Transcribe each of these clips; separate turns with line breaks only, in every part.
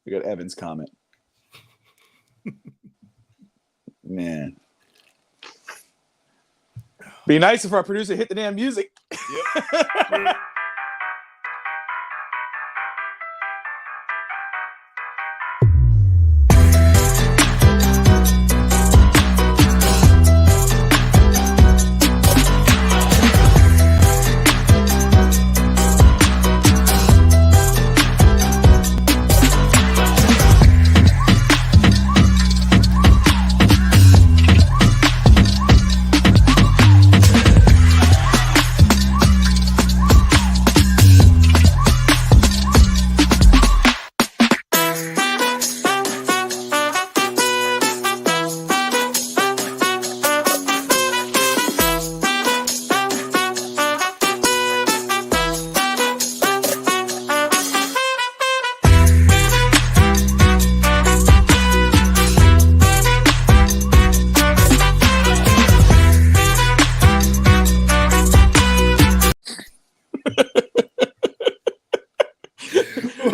We got Evan's comment. Man. Be nice if our producer hit the damn music. Yep.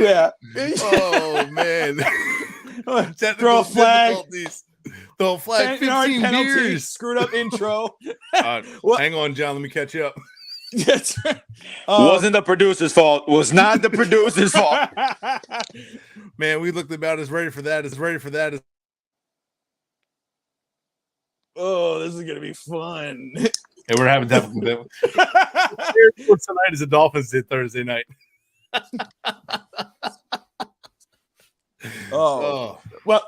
Yeah.
Oh man.
Throw a flag.
Throw a flag. 15 beers.
Screwed up intro.
Hang on, John. Let me catch you up.
Yes.
Wasn't the producer's fault. Was not the producer's fault.
Man, we looked about as ready for that.
Oh, this is gonna be fun.
And we're having that. Tonight as the Dolphins did Thursday night.
Well,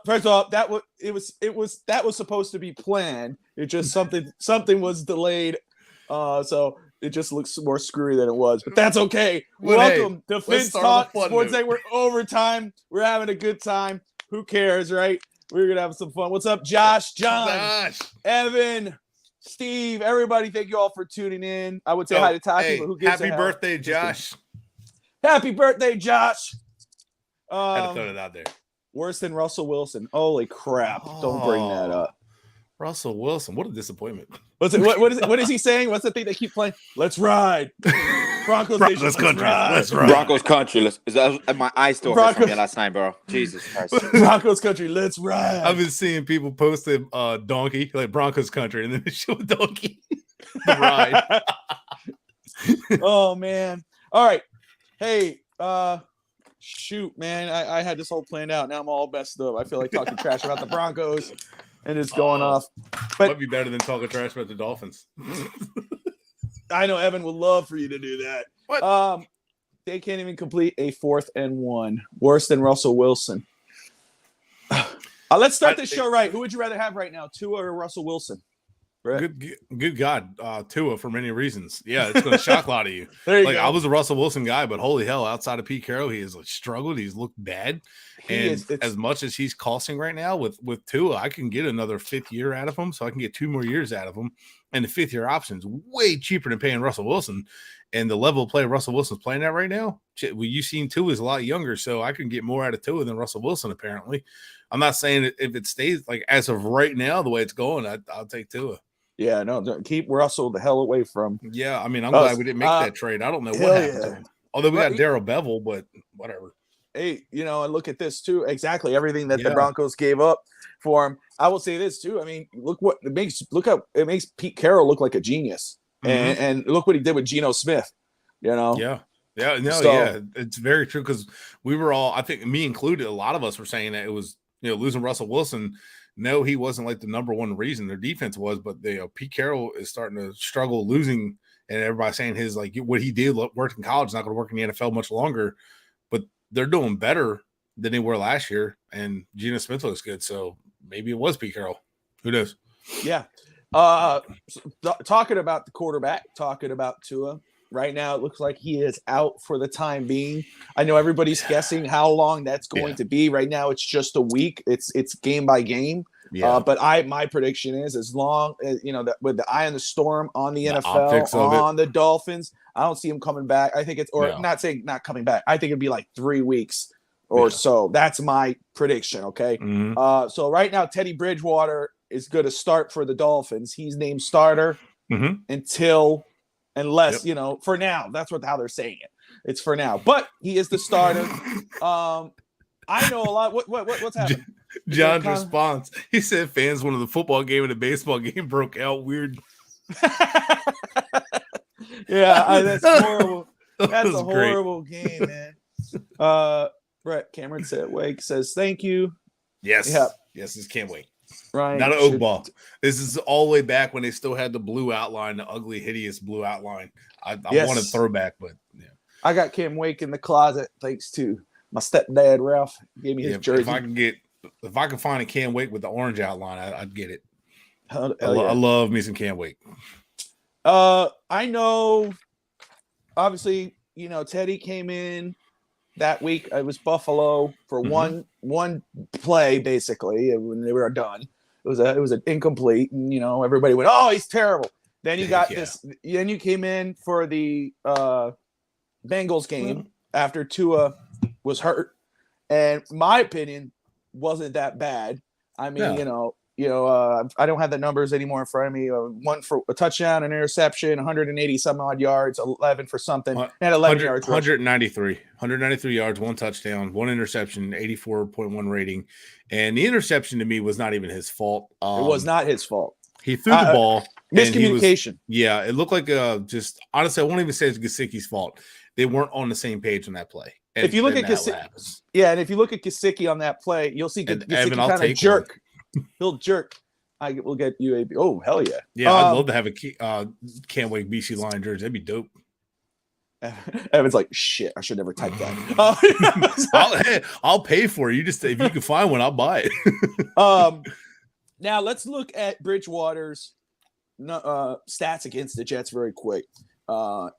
first of all, that was supposed to be planned. It just something was delayed, so it just looks more screwy than it was. But that's okay. Welcome to Finn's Talk Sports Day. We're overtime. We're having a good time. Who cares, right? We're gonna have some fun. What's up, Josh, John, Evan, Steve, everybody? Thank you all for tuning in. I would say hi to Taki, but who gives
happy birthday, Josh.
Happy birthday, Josh.
I had to throw it out there.
Worse than Russell Wilson. Holy crap. Don't bring that up.
Russell Wilson. What a disappointment.
What is he saying? What's the thing they keep playing? Let's ride. Broncos country.
Let's ride. Broncos country. My eyes still hurt from me last night, bro. Jesus Christ.
Broncos country. Let's ride.
I've been seeing people posting donkey, like Broncos country, and then they show a donkey. The ride.
Oh, man. All right. Hey, shoot, man. I had this whole planned out. Now I'm all messed up. I feel like talking trash about the Broncos, and it's going off. But
might be better than talking trash about the Dolphins.
I know Evan would love for you to do that.
What?
They can't even complete a 4th and 1. Worse than Russell Wilson. Let's start this show right. Who would you rather have right now, Tua or Russell Wilson? Bret?
Good God, Tua for many reasons. Yeah, it's going to shock a lot of you.
There you go.
I was a Russell Wilson guy, but holy hell, outside of Pete Carroll, he has struggled. He's looked bad. As much as he's costing right now with Tua, I can get another 5th year out of him, so I can get 2 more years out of him. And the 5th year option is way cheaper than paying Russell Wilson. And the level of play Russell Wilson's playing at right now, you've seen Tua is a lot younger, so I can get more out of Tua than Russell Wilson, apparently. I'm not saying if it stays like as of right now, the way it's going, I'll take Tua.
Yeah, no, keep Russell the hell away from.
Yeah, I mean, I'm glad we didn't make that trade. I don't know what happened to him. Although we got Darrell Bevel, but whatever.
Hey, and look at this too. Exactly everything that the Broncos gave up for him. I will say this too. I mean, look how it makes Pete Carroll look like a genius, and look what he did with Geno Smith.
Yeah. It's very true because we were all, I think me included, a lot of us were saying that it was losing Russell Wilson. No, he wasn't like the number one reason their defense was, but Pete Carroll is starting to struggle losing, and everybody's saying his what he did worked in college is not going to work in the NFL much longer. But they're doing better than they were last year, and Geno Smith looks good, so maybe it was Pete Carroll. Who knows?
Yeah. Talking about the quarterback, talking about Tua. Right now, it looks like he is out for the time being. I know everybody's guessing how long that's going to be. Right now, it's just a week. It's game by game. Yeah. But my prediction is as long as with the eye on the storm on the NFL, on the Dolphins, I don't see him coming back. I think not saying not coming back. I think it'd be like 3 weeks or so. That's my prediction. Okay.
Mm-hmm.
So right now, Teddy Bridgewater is going to start for the Dolphins. He's named starter unless, for now, that's how they're saying it. It's for now, but he is the starter. I know a lot. What's happening?
John's response. He said fans wanted the football game and the baseball game broke out weird.
Yeah, that's horrible. That's a horrible game, man. Bret Cameron said, Wake says thank you.
Yes.
Yeah.
Yes, this can't wait.
Right.
Not an oak ball. This is all the way back when they still had the blue outline, the ugly, hideous blue outline. I want a throwback, but yeah.
I got Cam Wake in the closet thanks to my stepdad Ralph. Gave me his jersey.
If I can find a Cam Wake with the orange outline, I'd get it. I
yeah.
love me some Cam Wake.
I know. Obviously, Teddy came in that week. It was Buffalo for one play basically, and when they were done. It was an incomplete, and everybody went, "Oh, he's terrible." Then you got this. Then you came in for the Bengals game after Tua was hurt, and my opinion wasn't that bad. I mean, I don't have the numbers anymore in front of me. One for a touchdown, an interception, 180 some odd yards, 11 for something, and 11 yards.
193 yards, one touchdown, one interception, 84.1 rating. And the interception to me was not even his fault.
It was not his fault.
He threw the ball.
Miscommunication.
It looked like honestly, I won't even say it's Gesicki's fault. They weren't on the same page on that play. And,
if you look at Gesicki, and if you look at Gesicki on that play, you'll see Gesicki kind of jerk. He'll jerk. We'll get UAB. Oh, hell yeah.
Yeah, I'd love to have a Can't Wait BC Lion jersey. That'd be dope.
Evan's like, shit, I should never type that.
I'll pay for it. If you can find one, I'll buy it.
Now let's look at Bridgewater's stats against the Jets very quick.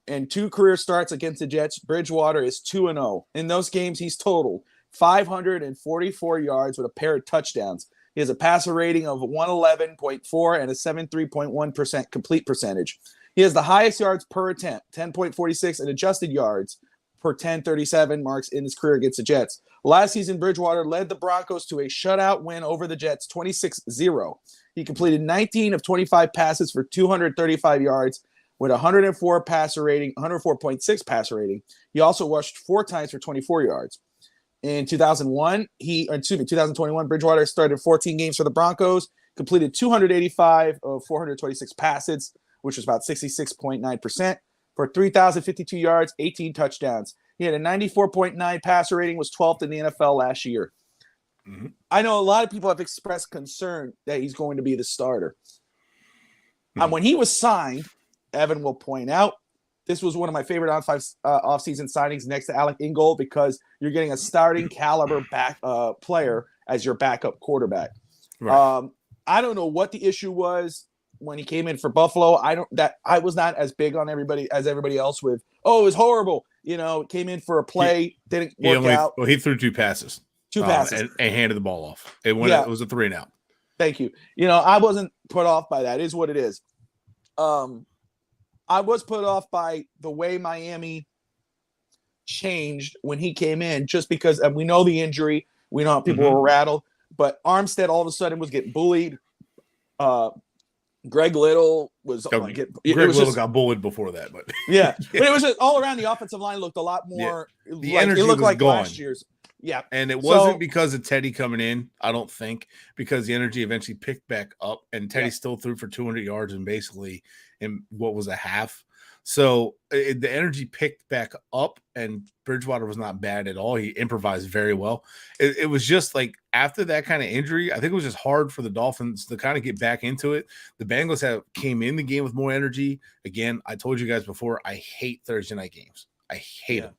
And 2 career starts against the Jets, Bridgewater is 2-0. In those games, he's totaled 544 yards with a pair of touchdowns. He has a passer rating of 111.4 and a 73.1% complete percentage. He has the highest yards per attempt, 10.46, and adjusted yards per 10.37 marks in his career against the Jets. Last season, Bridgewater led the Broncos to a shutout win over the Jets, 26-0. He completed 19 of 25 passes for 235 yards with 104 passer rating, 104.6 passer rating. He also rushed 4 times for 24 yards. In 2021, Bridgewater started 14 games for the Broncos, completed 285 of 426 passes, which was about 66.9%, for 3,052 yards, 18 touchdowns. He had a 94.9 passer rating, was 12th in the NFL last year. Mm-hmm. I know a lot of people have expressed concern that he's going to be the starter. Mm-hmm. And when he was signed, Evan will point out, this was one of my favorite offseason signings next to Alec Ingold because you're getting a starting caliber player as your backup quarterback. Right. I don't know what the issue was when he came in for Buffalo. I was not as big on everybody else with, it was horrible. Came in for a play, didn't work out.
Well, he threw 2 passes. 2 passes. And handed the ball off. It was a 3-and-out.
Thank you. I wasn't put off by that. It is what it is. I was put off by the way Miami changed when he came in, just because we know the injury. We know how people were rattled. But Armstead all of a sudden was getting bullied. Greg Little was
Greg Little got bullied before that, but
yeah. But it was just all around the offensive line looked a lot more.
Yeah. The energy looked like gone.
Last year's. Yeah,
and it wasn't because of Teddy coming in. I don't think, because the energy eventually picked back up, and Teddy still threw for 200 yards and basically in what was a half. So the energy picked back up, and Bridgewater was not bad at all. He improvised very well. It was just like after that kind of injury, I think it was just hard for the Dolphins to kind of get back into it. The Bengals came in the game with more energy. Again, I told you guys before, I hate Thursday night games. I hate them.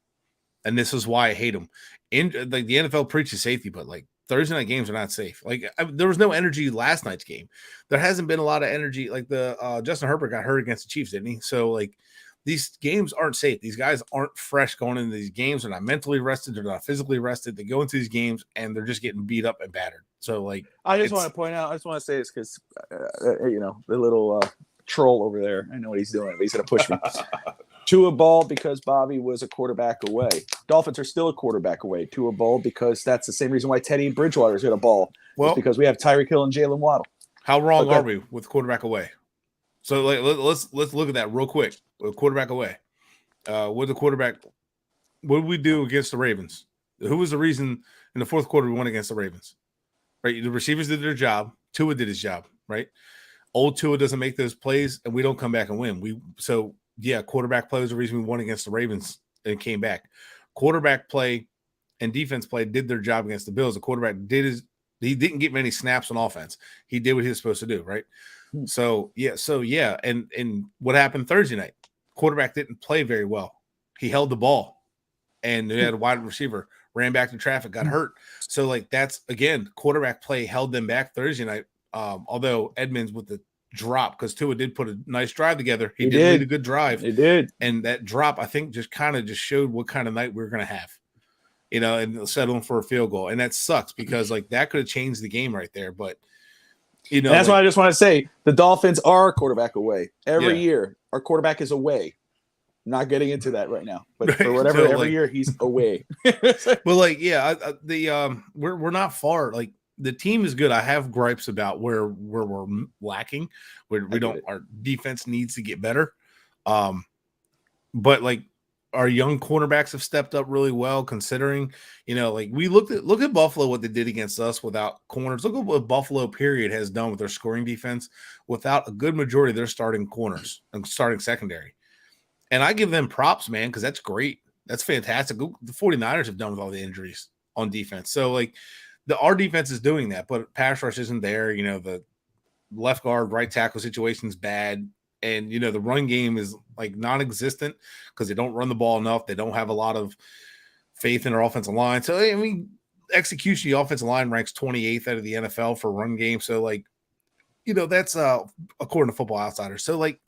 And this is why I hate them. The NFL preaches safety, but Thursday night games are not safe. There was no energy last night's game. There hasn't been a lot of energy. Justin Herbert got hurt against the Chiefs, didn't he? So these games aren't safe. These guys aren't fresh going into these games. They're not mentally rested. They're not physically rested. They go into these games and they're just getting beat up and battered. So
I just want to point out, I just want to say this because the little troll over there, I know what he's doing, but he's going to push me. Tua ball because Bobby was a quarterback away. Dolphins are still a quarterback away. Tua ball because that's the same reason why Teddy Bridgewater is going to ball. Well, because we have Tyreek Hill and Jalen Waddle.
How wrong are we with quarterback away? So let's look at that real quick. Quarterback away. What did we do against the Ravens? Who was the reason in the fourth quarter we won against the Ravens? Right, the receivers did their job. Tua did his job. Right, old Tua doesn't make those plays, and we don't come back and win. Quarterback play was the reason we won against the Ravens and came back. Quarterback play and defense play did their job against the Bills. The quarterback he didn't get many snaps on offense. He did what he was supposed to do, right? So and what happened Thursday night? Quarterback didn't play very well. He held the ball, and they had a wide receiver, ran back to traffic, got hurt. So, like, that's, again, quarterback play held them back Thursday night, although Edmonds with the drop, because Tua did put a nice drive together. He did lead a good drive.
He did.
And that drop, I think, just showed what kind of night we were going to have, and settling for a field goal. And that sucks because, like, that could have changed the game right there. But,
that's why I just want to say the Dolphins are a quarterback away. Every year, our quarterback is away. Not getting into that right now, but for whatever, every year he's away.
We're not far. Like, the team is good. I have gripes about where we're lacking. Our defense needs to get better. But like, our young cornerbacks have stepped up really well, considering, we look at Buffalo, what they did against us without corners. Look at what Buffalo period has done with their scoring defense without a good majority of their starting corners and starting secondary. And I give them props, man, because that's great. That's fantastic. The 49ers have done with all the injuries on defense. So, like, our defense is doing that, but pass rush isn't there. The left guard, right tackle situation is bad. And, the run game is, like, non-existent because they don't run the ball enough. They don't have a lot of faith in their offensive line. So, I mean, execution, the offensive line ranks 28th out of the NFL for run game. So, like, that's according to Football Outsiders. So, like,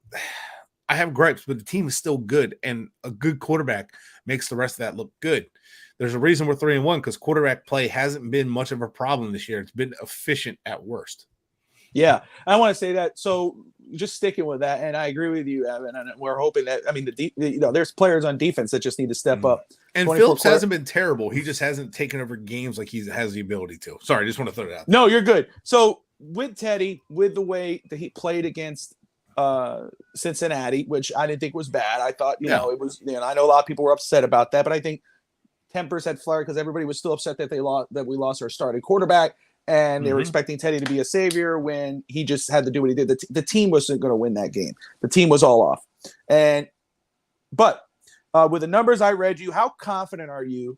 I have gripes, but the team is still good, and a good quarterback makes the rest of that look good. There's a reason we're 3-1 because quarterback play hasn't been much of a problem this year. It's been efficient at worst.
Yeah, I want to say that. So just sticking with that, and I agree with you, Evan. And we're hoping that, I mean, there's players on defense that just need to step up.
And Phillips hasn't been terrible. He just hasn't taken over games like he has the ability to. Sorry, I just want to throw it out.
No, you're good. So with Teddy, with the way that he played against Cincinnati, which I didn't think was bad. I thought, it was, I know a lot of people were upset about that, but I think tempers had flared because everybody was still upset that we lost our starting quarterback. And they were expecting Teddy to be a savior when he just had to do what he did. The team wasn't going to win that game. The team was all off. But with the numbers I read you, how confident are you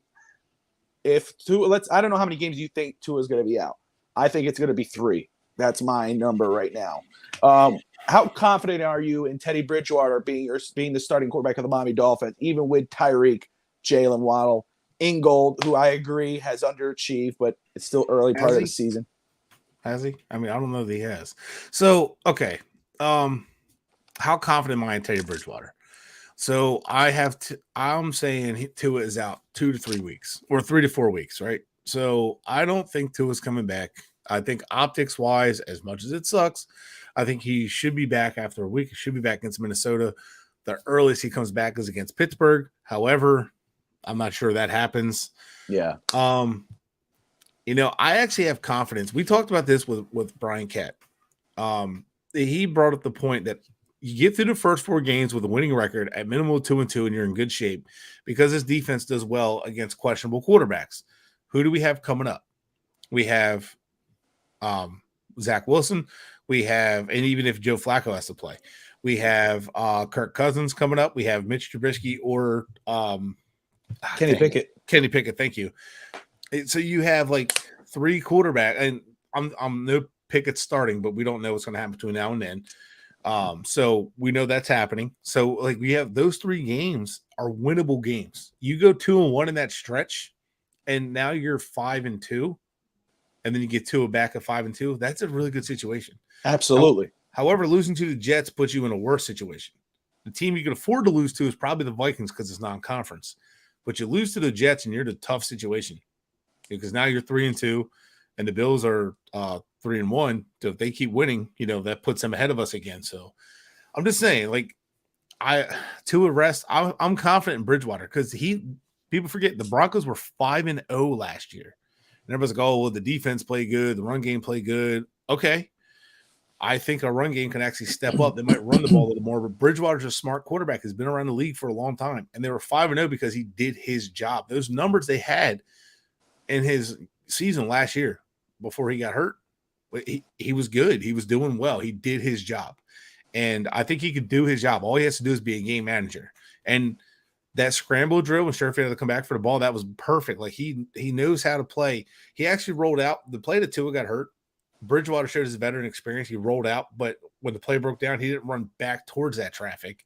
if Tua, I don't know how many games you think Tua is going to be out. I think it's going to be 3. That's my number right now. How confident are you in Teddy Bridgewater being the starting quarterback of the Miami Dolphins, even with Tyreek, Jalen Waddle, Ingold, who I agree has underachieved, but it's still early part of the season.
Has he? I mean, I don't know that he has. So, okay. How confident am I in Teddy Bridgewater? So I'm saying Tua is out 2 to 3 weeks or 3 to 4 weeks, right? So I don't think Tua's coming back. I think optics wise, as much as it sucks, I think he should be back after a week. He should be back against Minnesota. The earliest he comes back is against Pittsburgh. However, I'm not sure that happens.
Yeah.
I actually have confidence. We talked about this with Brian Catt. He brought up the point that you get through the first 4 games with a winning record at minimum 2-2, and you're in good shape because this defense does well against questionable quarterbacks. Who do we have coming up? We have Zach Wilson. We have, and even if Joe Flacco has to play, we have Kirk Cousins coming up. We have Mitch Trubisky or
Kenny Pickett.
Kenny Pickett, thank you. So you have like 3 quarterbacks, and I'm no Pickett starting, but we don't know what's going to happen between now and then. So we know that's happening. So like we have those 3 games are winnable games. You go 2-1 in that stretch, and now you're 5-2, and then you get Tua back at 5-2. That's a really good situation.
Absolutely.
However, losing to the Jets puts you in a worse situation. The team you can afford to lose to is probably the Vikings because it's non-conference. But you lose to the Jets, and you're in a tough situation because now you're 3-2, and the Bills are 3-1. So if they keep winning, that puts them ahead of us again. So I'm just saying, like, to arrest, I'm confident in Bridgewater because people forget the Broncos were 5-0 last year. And everybody's like, oh, well, the defense played good, the run game played good. Okay. I think our run game can actually step up. They might run the ball a little more, but Bridgewater's a smart quarterback. He's been around the league for a long time, and they were 5-0 because he did his job. Those numbers they had in his season last year before he got hurt, he was good. He was doing well. He did his job. And I think he could do his job. All he has to do is be a game manager. And that scramble drill when Sherfield had to come back for the ball, that was perfect. Like he knows how to play. He actually rolled out the play that Tua got hurt. Bridgewater showed his veteran experience. He rolled out, but when the play broke down, he didn't run back towards that traffic.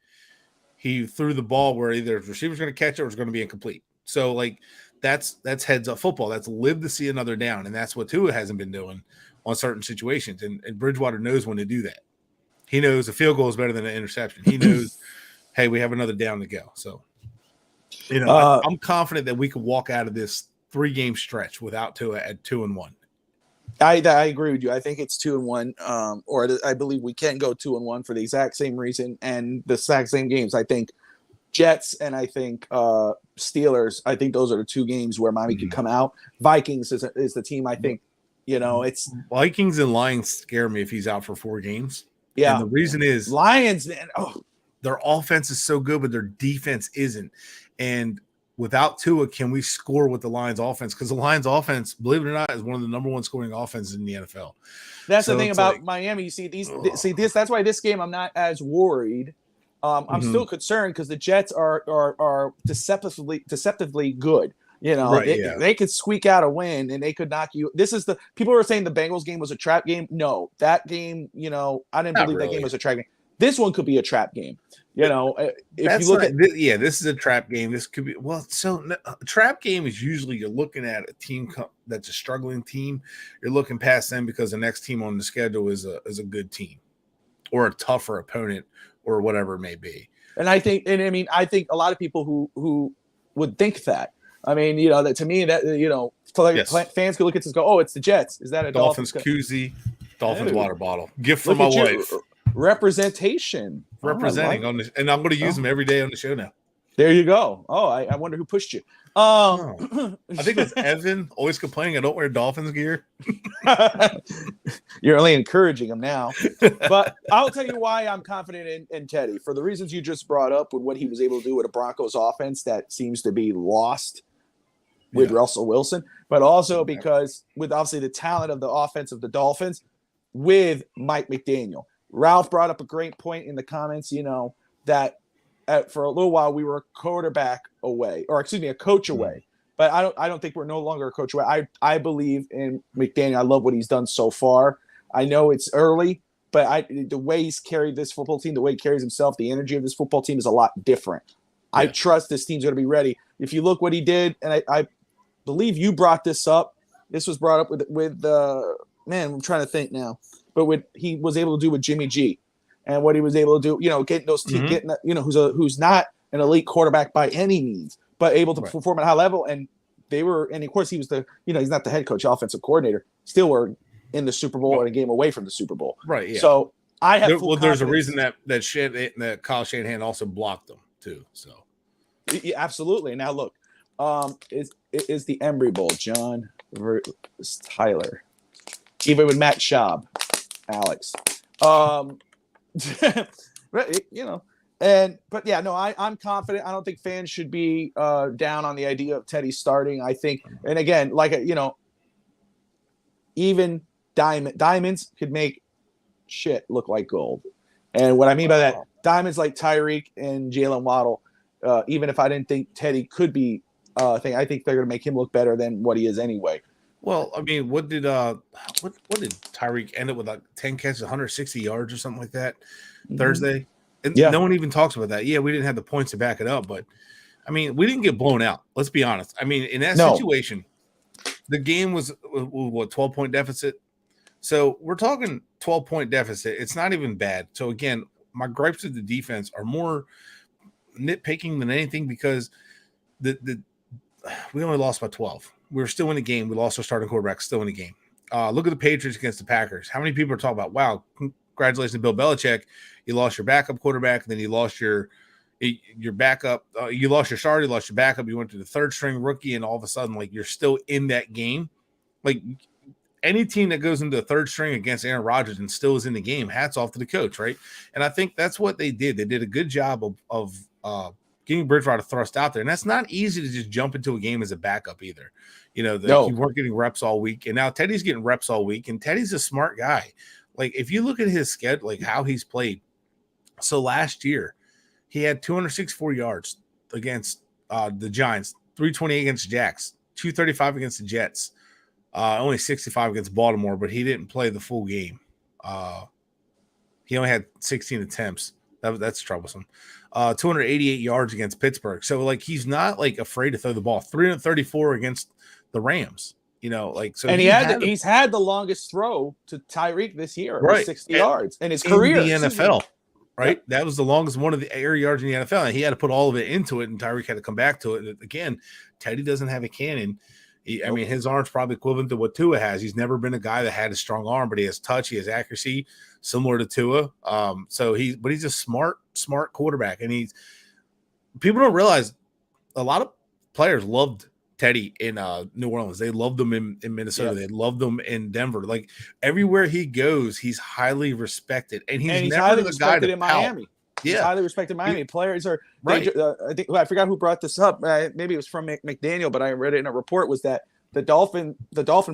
He threw the ball where either the receiver's going to catch it or it's going to be incomplete. So like that's heads up football. That's live to see another down. And that's what Tua hasn't been doing on certain situations. And Bridgewater knows when to do that. He knows a field goal is better than an interception. He knows, hey, we have another down to go. So, I'm confident that we could walk out of this 3-game stretch without Tua at 2-1.
I agree with you. I think it's 2-1, or I believe we can go 2-1 for the exact same reason and the exact same games. I think Jets and I think Steelers. I think those are the 2 games where Miami could come out. Vikings is the team. I think it's
Vikings and Lions scare me if he's out for 4 games.
Yeah,
and the reason is
Lions. Man,
their offense is so good, but their defense isn't. And without Tua, can we score with the Lions offense? Because the Lions offense, believe it or not, is one of the number 1 scoring offenses in the NFL.
That's the thing about Miami. You see this. That's why this game I'm not as worried. I'm still concerned because the Jets are deceptively good. They could squeak out a win and they could knock you. People were saying the Bengals game was a trap game. No, that game, I didn't believe that game was a trap game. This one could be a trap game. If you look at
this is a trap game. This could be a trap game is usually you're looking at a team that's a struggling team. You're looking past them because the next team on the schedule is a good team or a tougher opponent or whatever it may be.
And I think a lot of people who would think that. I mean, that to me that fans could look at this and go, "Oh, it's the Jets." Is that a
Dolphins koozie, Dolphins water bottle, gift from my wife?
Representation,
representing on this, and I'm going to use them every day on the show now.
There you go. Oh, I wonder who pushed you.
I think it's Evan always complaining I don't wear Dolphins gear.
You're only encouraging him now. But I'll tell you why I'm confident in Teddy. For the reasons you just brought up with what he was able to do with a Broncos offense that seems to be lost with Russell Wilson, but also because with obviously the talent of the offense of the Dolphins with Mike McDaniel. Ralph brought up a great point in the comments, that for a little while we were a quarterback away, or excuse me, a coach away. But I don't think we're no longer a coach away. I believe in McDaniel. I love what he's done so far. I know it's early, but the way he's carried this football team, the way he carries himself, the energy of this football team is a lot different. Yeah. I trust this team's going to be ready. If you look what he did, and I believe you brought this up. This was brought up with man, I'm trying to think now. But what he was able to do with Jimmy G and what he was able to do, getting those teams, who's not an elite quarterback by any means, but able to perform at a high level. And of course he was he's not the head coach, offensive coordinator, still were in the Super Bowl and a game away from the Super Bowl.
Right. Yeah.
So I have
there's a reason that Kyle Shanahan also blocked them too. So
yeah, absolutely. Now look, is the Embry Bowl, John versus Tyler, even with Matt Schaub. Alex, but I'm confident. I don't think fans should be down on the idea of Teddy starting. I think, and again, even diamonds could make shit look like gold. And what I mean by that, diamonds like Tyreek and Jalen Waddle. Even if I didn't think Teddy could be I think they're going to make him look better than what he is anyway.
Well, I mean, what did Tyreek end up with, like 10 catches, 160 yards or something like that Thursday? And no one even talks about that. Yeah, we didn't have the points to back it up, but I mean, we didn't get blown out. Let's be honest. I mean, in that situation, the game was what, 12-point deficit. So we're talking 12-point deficit. It's not even bad. So again, my gripes with the defense are more nitpicking than anything because we only lost by 12. We were still in the game. We lost our starting quarterback, still in the game. Look at the Patriots against the Packers. How many people are talking about, wow, congratulations to Bill Belichick. You lost your backup quarterback, then you lost your backup. You lost your starter, you lost your backup. You went to the third-string rookie, and all of a sudden, like, you're still in that game. Like, any team that goes into the third string against Aaron Rodgers and still is in the game, hats off to the coach, right? And I think that's what they did. They did a good job of getting Bridgewater thrust out there. And that's not easy to just jump into a game as a backup either. You know, you weren't getting reps all week. And now Teddy's getting reps all week. And Teddy's a smart guy. Like, if you look at his schedule, like how he's played. So last year, he had 264 yards against the Giants, 328 against the Jacks, 235 against the Jets, only 65 against Baltimore, but he didn't play the full game. He only had 16 attempts. That's troublesome. 288 yards against Pittsburgh. So, like, he's not, like, afraid to throw the ball. 334 against the Rams. You know, like, so.
And he's had the longest throw to Tyreek this year,
right,
60 yards in his career.
In the NFL, right? Yep. That was the longest one of the air yards in the NFL, and he had to put all of it into it, and Tyreek had to come back to it. And again, Teddy doesn't have a cannon. I mean, his arm's probably equivalent to what Tua has. He's never been a guy that had a strong arm, but he has touch, he has accuracy, similar to Tua. But he's a smart quarterback, and people don't realize a lot of players loved Teddy in New Orleans. They loved him in Minnesota. They loved him in Denver. Like, everywhere he goes, he's highly respected, and he's never
highly
the guy
in Miami.
Yeah,
he's highly respected in Miami. Players are
right.
I forgot who brought this up. Maybe it was from McDaniel, but I read it in a report. Was that the Dolphin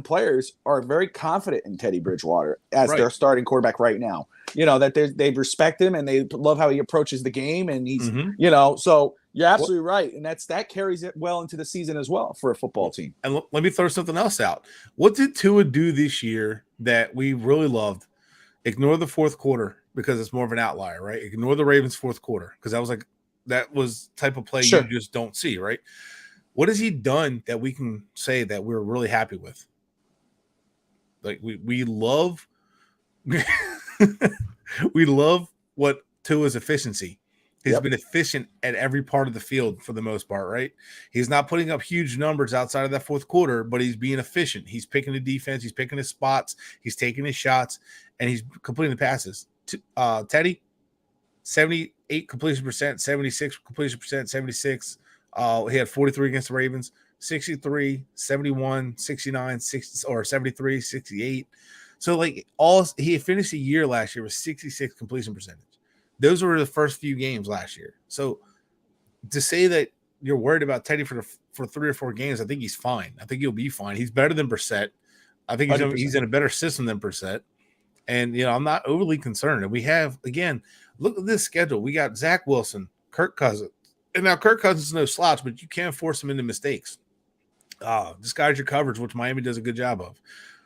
players are very confident in Teddy Bridgewater as their starting quarterback right now. You know, that they respect him and they love how he approaches the game, and he's you know, so. You're absolutely right, and that carries it well into the season as well for a football team.
And let me throw something else out. What did Tua do this year that we really loved? Ignore the fourth quarter because it's more of an outlier, right? Ignore the Ravens' fourth quarter because that was type of play you just don't see, right? What has he done that we can say that we're really happy with? Like, we love we love what Tua's efficiency. He's been efficient at every part of the field for the most part, right? He's not putting up huge numbers outside of that fourth quarter, but he's being efficient. He's picking the defense. He's picking his spots. He's taking his shots, and he's completing the passes. Teddy, 78 completion percent, 76 completion percent, 76. He had 43 against the Ravens, 63, 71, 69, 60, or 73, 68. So, like, he finished the year last year with 66 completion percentage. Those were the first few games last year. So to say that you're worried about Teddy for 3 or 4 games, I think he's fine. I think he'll be fine. He's better than Brissett. I think he's in a better system than Brissett. And, you know, I'm not overly concerned. And we have, again, look at this schedule. We got Zach Wilson, Kirk Cousins. And now Kirk Cousins is no slouch, but you can't force him into mistakes. Disguise your coverage, which Miami does a good job of.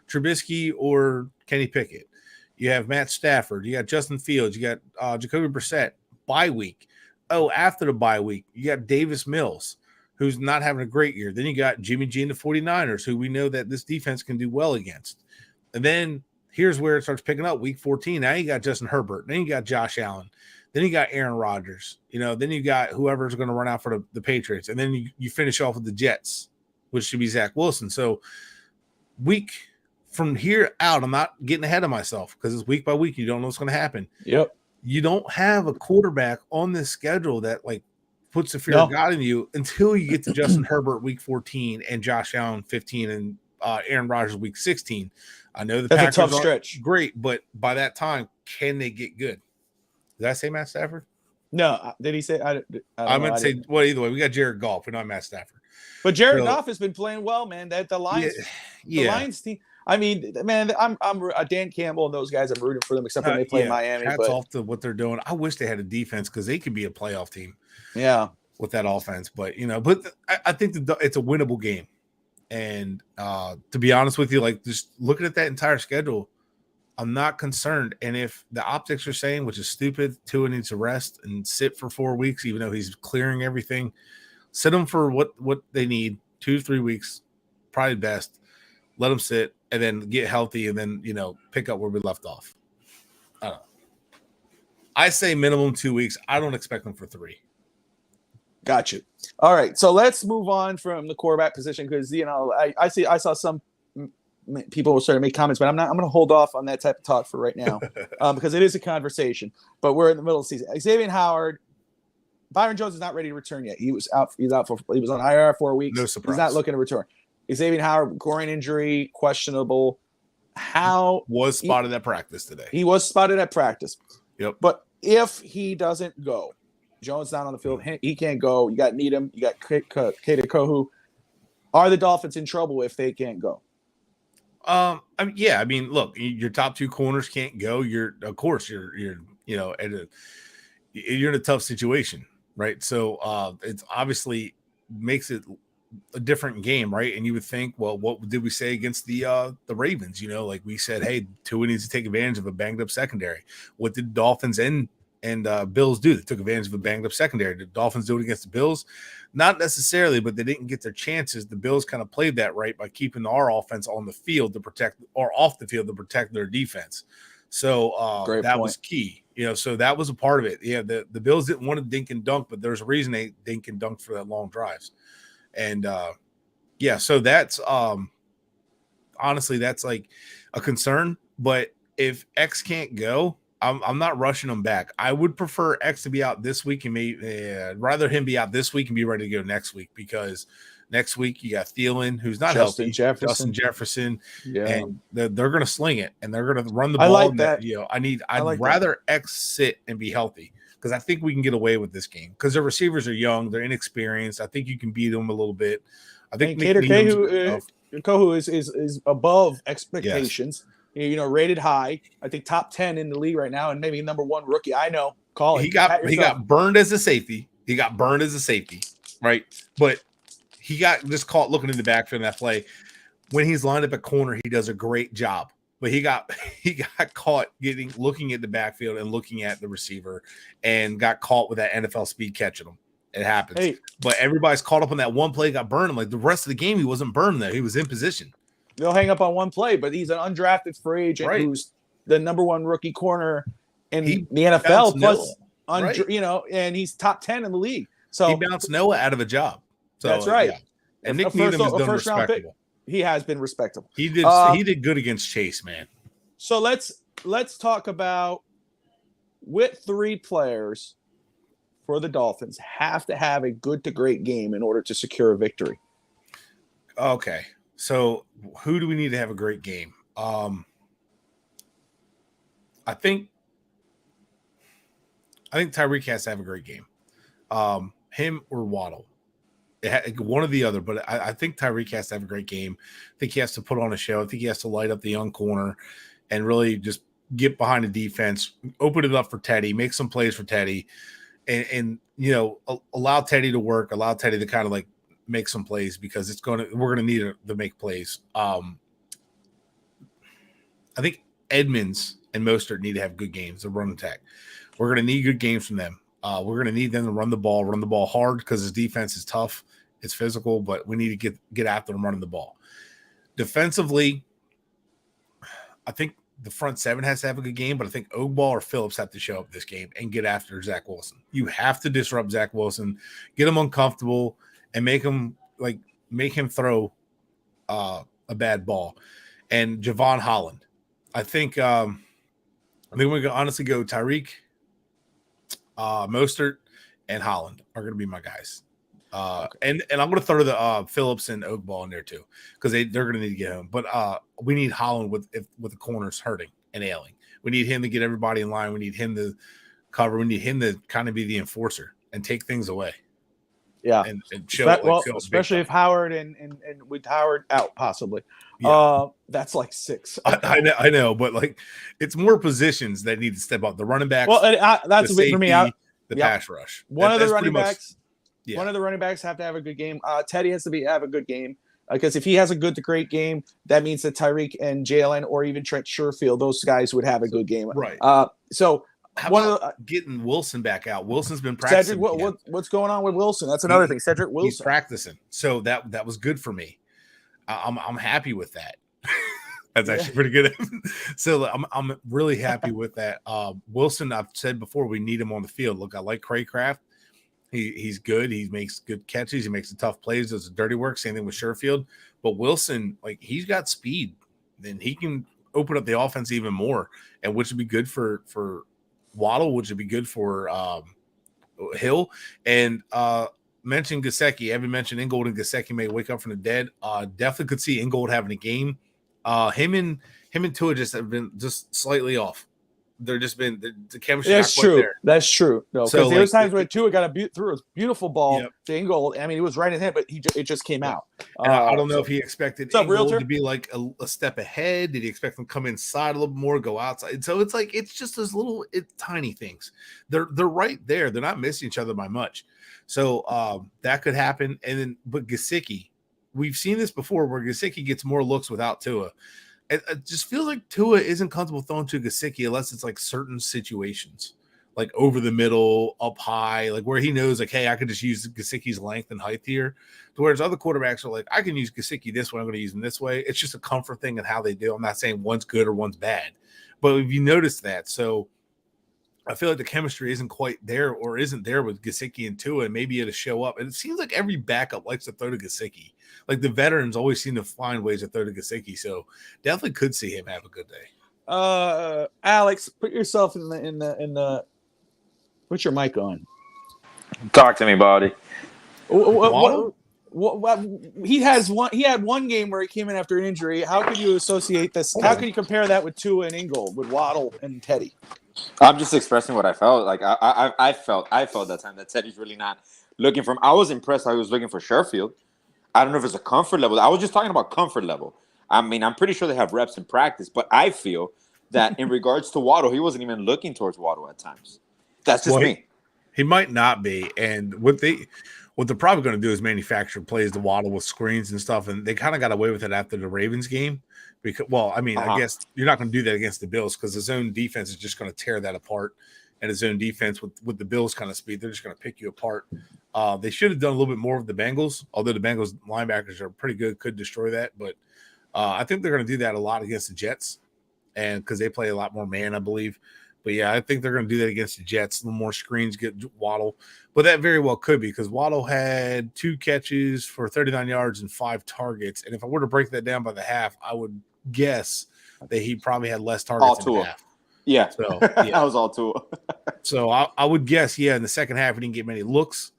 Trubisky or Kenny Pickett. You have Matt Stafford. You got Justin Fields. You got Jacoby Brissett. Bye week. Oh, after the bye week, you got Davis Mills, who's not having a great year. Then you got Jimmy G and the 49ers, who we know that this defense can do well against. And then here's where it starts picking up, week 14. Now you got Justin Herbert. Then you got Josh Allen. Then you got Aaron Rodgers. You know, then you got whoever's going to run out for the Patriots. And then you finish off with the Jets, which should be Zach Wilson. So from here out, I'm not getting ahead of myself because it's week by week. You don't know what's going to happen.
Yep.
You don't have a quarterback on this schedule that, like, puts the fear of God in you until you get to Justin Herbert week 14 and Josh Allen 15 and Aaron Rodgers week 16. I know
that's
Packers
a tough stretch.
Great, but by that time, can they get good? Did I say Matt Stafford?
No. Did he say?
I meant to say, well, either way, we got Jared Goff, but not Matt Stafford.
But Jared Goff has been playing well, man. The Lions, the Lions team. I mean, man, I'm Dan Campbell and those guys. I'm rooting for them, except when they play Miami.
Hats off to what they're doing. I wish they had a defense because they could be a playoff team.
Yeah,
with that offense, but I think it's a winnable game. And to be honest with you, like, just looking at that entire schedule, I'm not concerned. And if the optics are saying, which is stupid, Tua needs to rest and sit for 4 weeks, even though he's clearing everything, sit him for what they need, 2 to 3 weeks, probably best. Let them sit and then get healthy and then, pick up where we left off. I don't know. I say minimum 2 weeks. I don't expect them for 3.
Got you. All right. So let's move on from the quarterback position because, I saw some people were starting to make comments, but I'm going to hold off on that type of talk for right now because it is a conversation, but we're in the middle of the season. Xavier Howard, Byron Jones is not ready to return yet. He was out. He was on IR 4 weeks.
No surprise.
He's not looking to return. Xavier Howard, groin injury, questionable.
Was spotted at practice today.
He was spotted at practice.
Yep.
But if he doesn't go, Jones not on the field. He can't go. You got Needham. You got Kata Kohu. Are the Dolphins in trouble if they can't go?
I mean, look, your top two corners can't go. You're in a tough situation, right? So it's obviously makes it a different game, right? And you would think, well, what did we say against the Ravens? Like we said, hey, Tua needs to take advantage of a banged up secondary. What did Dolphins and Bills do? They took advantage of a banged up secondary. Did Dolphins do it against the Bills? Not necessarily, but they didn't get their chances. The Bills kind of played that right by keeping our offense on the field to protect, or off the field to protect their defense. So that was key. So that was a part of it. Yeah, the Bills didn't want to dink and dunk, but there's a reason they dink and dunk for that long drives. And so that's honestly, that's like a concern. But if X can't go, I'm not rushing him back. I would prefer X to be out this week, and rather him be out this week and be ready to go next week, because next week you got Thielen, who's not healthy, Justin Jefferson, and they're going to sling it, and they're going to run the ball.
I like that.
I'd rather X sit and be healthy, because I think we can get away with this game because their receivers are young, they're inexperienced. I think you can beat them a little bit. I think
Kohu is above expectations. Yes. Rated high. I think top 10 in the league right now, and maybe number one rookie. I know. Call it.
He got burned as a safety. Right? But he got just caught looking in the backfield in that play. When he's lined up at corner, he does a great job. But he got caught looking at the backfield and looking at the receiver, and got caught with that NFL speed catching him. It happens. Hey. But everybody's caught up on that one play, got burned. Like the rest of the game, he wasn't burned there. He was in position.
They'll hang up on one play, but he's an undrafted free agent who's the number one rookie corner in the NFL. Plus, and he's top 10 in the league. So
he bounced Noah out of a job. So,
that's right.
Yeah. And Nick Needham has done respectable.
He has been respectable.
He did good against Chase, man.
So let's talk about what three players for the Dolphins have to have a good to great game in order to secure a victory.
Okay. So who do we need to have a great game? I think Tyreek has to have a great game. Him or Waddle. One or the other, but I think Tyreek has to have a great game. I think he has to put on a show. I think he has to light up the young corner and really just get behind the defense, open it up for Teddy, make some plays for Teddy, and allow Teddy to work, allow Teddy to kind of like make some plays, because we're gonna need to make plays. I think Edmonds and Mostert need to have good games. The run attack, we're gonna need good games from them. We're gonna need them to run the ball hard, because his defense is tough, it's physical, but we need to get after them running the ball. Defensively, I think the front seven has to have a good game, but I think Ogball or Phillips have to show up this game and get after Zach Wilson. You have to disrupt Zach Wilson, get him uncomfortable, and make him throw a bad ball. And Javon Holland, I think we can honestly go Tyreek, Mostert, and Holland are going to be my guys. And I'm going to throw the Phillips and Ogball in there too, because they're going to need to get him. But we need Holland with the corners hurting and ailing. We need him to get everybody in line. We need him to cover. We need him to kind of be the enforcer and take things away.
Yeah,
and show
especially if Howard and with Howard out possibly. Yeah. That's like 6.
I know, but like it's more positions that need to step up. The running backs.
Well, that's a bit for me.
The pass rush.
One of the running backs have to have a good game. Teddy has to have a good game, because if he has a good to great game, that means that Tyreek and Jalen or even Trent Sherfield, those guys would have a good game.
Right.
So.
Getting Wilson back out? Wilson's been practicing.
Cedric, what's going on with Wilson? That's another thing. Cedric Wilson.
He's practicing, so that was good for me. I'm happy with that. That's actually pretty good. So I'm really happy with that. Wilson, I've said before, we need him on the field. Look, I like Craycraft. He's good. He makes good catches. He makes the tough plays. Does the dirty work. Same thing with Sherfield. But Wilson, like, he's got speed, and he can open up the offense even more, and which would be good for Waddle, which would be good for Hill. And mentioned Gesicki. Evan mentioned Ingold and Gesicki may wake up from the dead. Definitely could see Ingold having a game. Him and Tua just have been just slightly off. they're just been the chemistry.
That's true. There. That's true. No, because there was times where Tua got threw a beautiful ball to Ingold. I mean, it was right in his head, but it just came out.
And I don't know if he expected Ingold to be like a step ahead. Did he expect him to come inside a little more, go outside? So it's like it's just those little tiny things. They're right there. They're not missing each other by much. So that could happen. And then, but Gesicki, we've seen this before where Gesicki gets more looks without Tua. It just feels like Tua isn't comfortable throwing to Gesicki unless it's like certain situations, like over the middle, up high, like where he knows, like, hey, I could just use Gesicki's length and height here. To whereas other quarterbacks are like, I can use Gesicki this way, I'm going to use him this way. It's just a comfort thing and how they do. I'm not saying one's good or one's bad, but if you notice that, so I feel like the chemistry isn't quite there or isn't there with Gesicki and Tua, and maybe it'll show up. And it seems like every backup likes to throw to Gesicki. Like the veterans always seem to find ways to throw to Gesicki. So definitely could see him have a good day.
Alex, put yourself in the. Put your mic on.
Talk to me, buddy.
What, he had one game where he came in after an injury. How could you associate this? How can you compare that with Tua and Ingold, with Waddle and Teddy?
I'm just expressing what I felt. Like I felt that time that Teddy's really not looking for him. I was impressed how he was looking for Sherfield. I don't know if it's a comfort level. I was just talking about comfort level. I mean, I'm pretty sure they have reps in practice, but I feel that in regards to Waddle, he wasn't even looking towards Waddle at times. That's just me.
He might not be. And what they're probably going to do is manufacture plays to Waddle with screens and stuff. And they kind of got away with it after the Ravens game. Because, I guess you're not going to do that against the Bills because the zone defense is just going to tear that apart. And his zone defense with the Bills kind of speed, they're just going to pick you apart. They should have done a little bit more with the Bengals, although the Bengals linebackers are pretty good, could destroy that. But I think they're going to do that a lot against the Jets, and because they play a lot more man, I believe. But yeah, I think they're going to do that against the Jets. A little more screens, get Waddle. But that very well could be because Waddle had 2 catches for 39 yards and 5 targets. And if I were to break that down by the half, I would guess that he probably had less targets in the half.
Yeah.
So yeah.
I was all Tua.
So I would guess, in the second half, he didn't get many looks.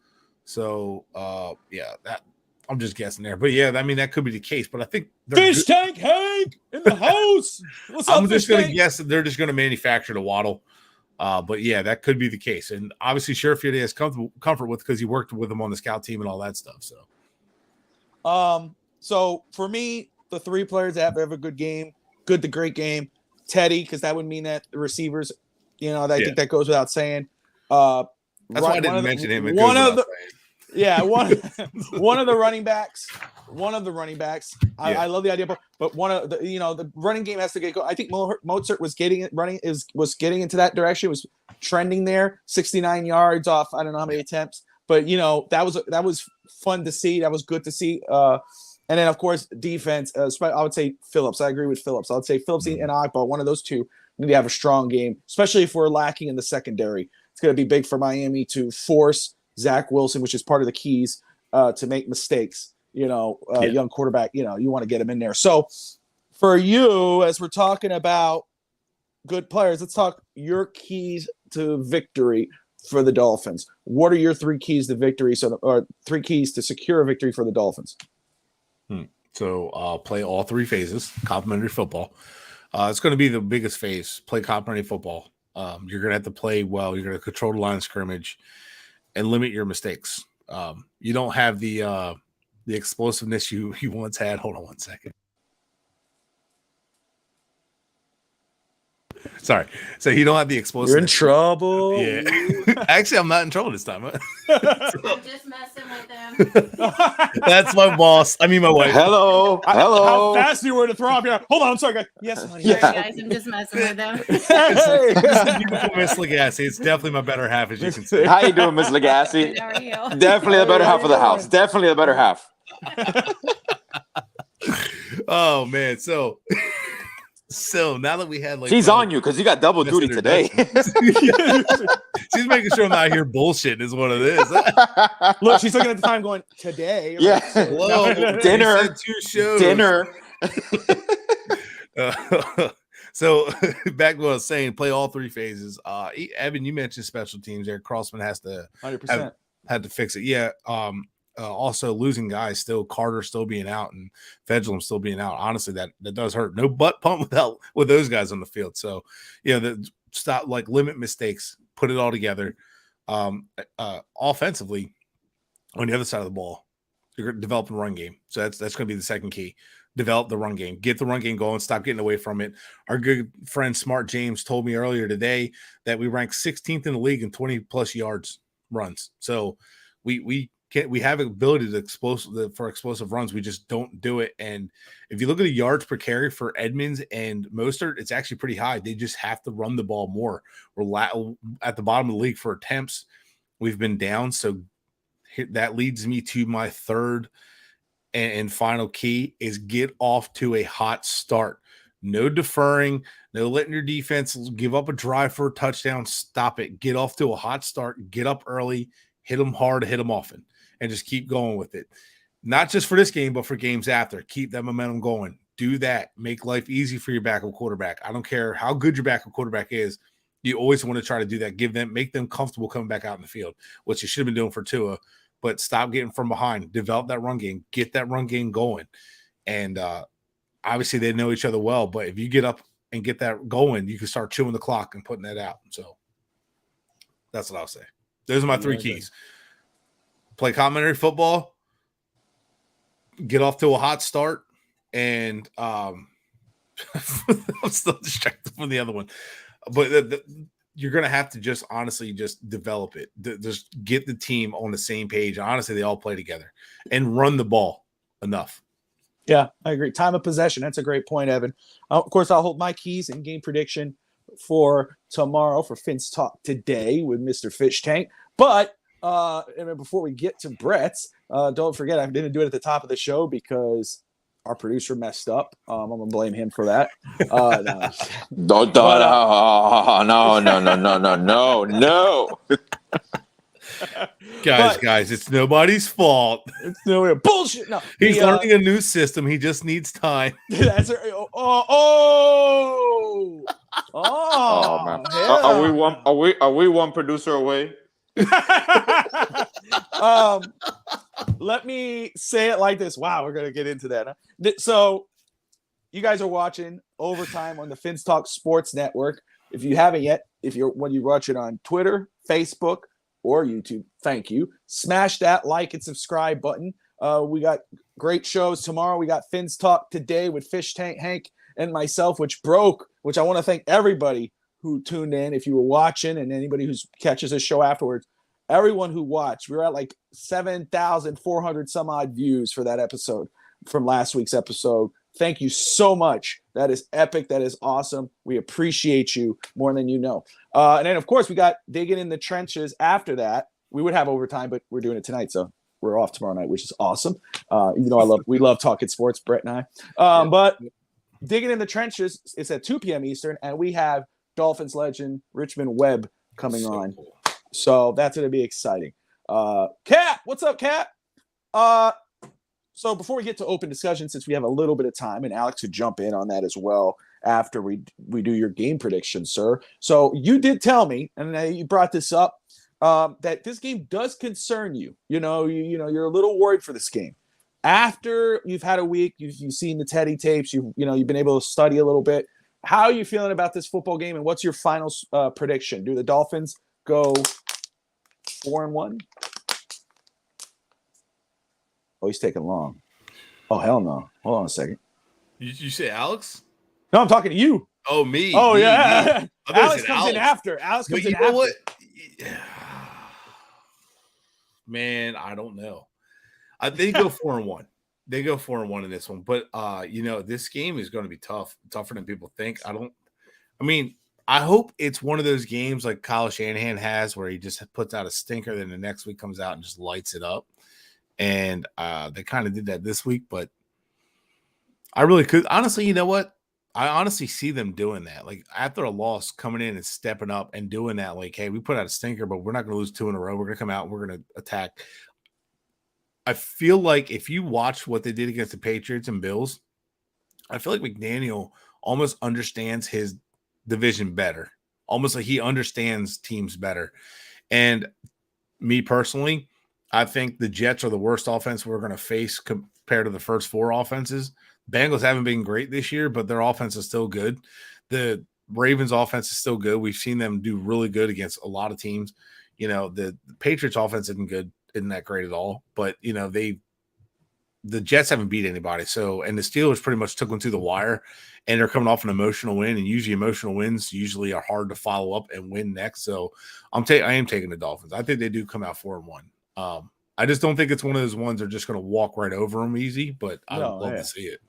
So, that I'm just guessing there. But, I mean, that could be the case. But I think
Fish Tank Hank in the house. What's up,
I'm just going to guess that they're just going to manufacture the Waddle. But, that could be the case. And, obviously, Sherfield has comfort with because he worked with him on the scout team and all that stuff.
So, for me, the 3 players that have a good game, good to great game, Teddy, because that would mean that the receivers, I think that goes without saying.
That's why I didn't mention him.
One of the running backs. I love the idea, but one of the the running game has to get going. I think Mozart was getting into that direction. Was trending there, 69 yards off. I don't know how many attempts, but that was fun to see. That was good to see. And then, of course, defense. I would say Phillips. I agree with Phillips. I would say Phillips and Agba, one of those two, need to have a strong game, especially if we're lacking in the secondary. It's going to be big for Miami to force Zach Wilson, which is part of the keys to make mistakes. Young quarterback, you want to get him in there. So for you, as we're talking about good players, let's talk your keys to victory for the Dolphins. What are your 3 keys to victory? Or 3 keys to secure a victory for the Dolphins?
So play all 3 phases, complementary football. It's going to be the biggest phase, play complementary football. You're going to have to play well. You're going to control the line of scrimmage and limit your mistakes. You don't have the explosiveness you once had. Hold on one second. Sorry. So you don't have the explosiveness.
You're in trouble.
Yeah. Actually, I'm not in trouble this time.
I'm just messing with him.
That's my boss. I mean, my wife.
Hello.
How fast you were to throw up. Hold on. I'm sorry, guys. Yes, honey.
Sorry, guys. I'm just messing with him.
Hey.
Miss Legassi. It's definitely my better half, as you can see.
How you doing, Miss Legassi?
How are you?
Definitely the better half of the house. Definitely the better half.
Oh, man. So now that we had
she's on you because you got double duty today.
She's making sure I'm not here bullshitting is what it is.
Look, she's looking at the time going, today.
Yeah.
Hello,
dinner.
2 shows.
Dinner.
So back to what I was saying, play all 3 phases. Evan, you mentioned special teams there. Crossman has to
100%.
Had to fix it. Yeah. Also losing guys still, Carter still being out and Fedulum still being out. Honestly, that does hurt. No butt pump with those guys on the field. So, stop, like limit mistakes, put it all together. Offensively, on the other side of the ball, you're developing run game. So that's going to be the second key. Develop the run game. Get the run game going. Stop getting away from it. Our good friend Smart James told me earlier today that we rank 16th in the league in 20+ yards runs. So we have an ability to explosive runs. We just don't do it. And if you look at the yards per carry for Edmonds and Mostert, it's actually pretty high. They just have to run the ball more. We're at the bottom of the league for attempts. We've been down. So that leads me to my third and final key is get off to a hot start. No deferring, no letting your defense give up a drive for a touchdown. Stop it. Get off to a hot start. Get up early. Hit them hard, hit them often, and just keep going with it. Not just for this game, but for games after. Keep that momentum going. Do that. Make life easy for your backup quarterback. I don't care how good your backup quarterback is. You always want to try to do that. Make them comfortable coming back out in the field, which you should have been doing for Tua. But stop getting from behind. Develop that run game. Get that run game going. And obviously they know each other well. But if you get up and get that going, you can start chewing the clock and putting that out. So that's what I'll say. Those are my three keys. Play complimentary football. Get off to a hot start. And I'm still distracted from the other one. But you're going to have to just honestly just develop it. Just get the team on the same page. Honestly, they all play together and run the ball enough.
Yeah, I agree. Time of possession. That's a great point, Evan. Of course, I'll hold my keys and game prediction for tomorrow for Finn's Talk today with Mr. Fish Tank. But before we get to Brett's, don't forget, I didn't do it at the top of the show because our producer messed up. I'm going to blame him for that. No.
Guys, it's nobody's fault.
It's no bullshit. No,
he's learning a new system. He just needs time.
That's man.
Are we one producer away?
Let me say it like this. Wow, we're gonna get into that. Huh? So, you guys are watching Overtime on the Finn's Talk Sports Network. If you haven't yet, when you watch it on Twitter, Facebook, or YouTube, thank you. Smash that like and subscribe button. We got great shows tomorrow. We got Finn's Talk today with Fish Tank Hank and myself, which I want to thank everybody who tuned in. If you were watching and anybody who catches this show afterwards, everyone who watched, we were at like 7,400 some odd views for that episode from last week's episode. Thank you so much. That is epic. That is awesome. We appreciate you more than you know. And then, of course, we got Digging in the Trenches after that. We would have Overtime, but we're doing it tonight, so we're off tomorrow night, which is awesome. Even though we love talking sports, Brett and I. But Digging in the Trenches is at 2 p.m. Eastern, and we have Dolphins legend Richmond Webb coming on. Cool. So that's going to be exciting. Cap, what's up, Cap? So before we get to open discussion, since we have a little bit of time, and Alex could jump in on that as well after we do your game prediction, sir. So you did tell me, and you brought this up, that this game does concern you. You're a little worried for this game. After you've had a week, you've seen the Teddy tapes, you've been able to study a little bit. How are you feeling about this football game, and what's your final prediction? Do the Dolphins go 4-1? Oh, he's taking long. Oh, hell no. Hold on a second.
You say Alex?
No, I'm talking to you.
Oh, me.
Oh,
me,
yeah.
Me.
Alex comes in after.
What? Man, I don't know. They go 4-1. They go 4-1 in this one. But, this game is going to be tough. Tougher than people think. I hope it's one of those games like Kyle Shanahan has where he just puts out a stinker, then the next week comes out and just lights it up. And they kind of did that this week, but I really could. Honestly, you know what? I honestly see them doing that. Like after a loss, coming in and stepping up and doing that. Like, hey, we put out a stinker, but we're not going to lose 2 in a row. We're going to come out and we're going to attack. I feel like if you watch what they did against the Patriots and Bills, I feel like McDaniel almost understands his division better. Almost like he understands teams better. And me personally, I think the Jets are the worst offense we're going to face compared to the first 4 offenses. Bengals haven't been great this year, but their offense is still good. The Ravens offense is still good. We've seen them do really good against a lot of teams. The Patriots offense isn't that great at all, but the Jets haven't beat anybody. So, and the Steelers pretty much took them to the wire, and they're coming off an emotional win, and usually emotional wins usually are hard to follow up and win next. So I am taking the Dolphins. I think they do come out 4-1. I just don't think it's one of those ones they're just going to walk right over them easy, but I would love to see it.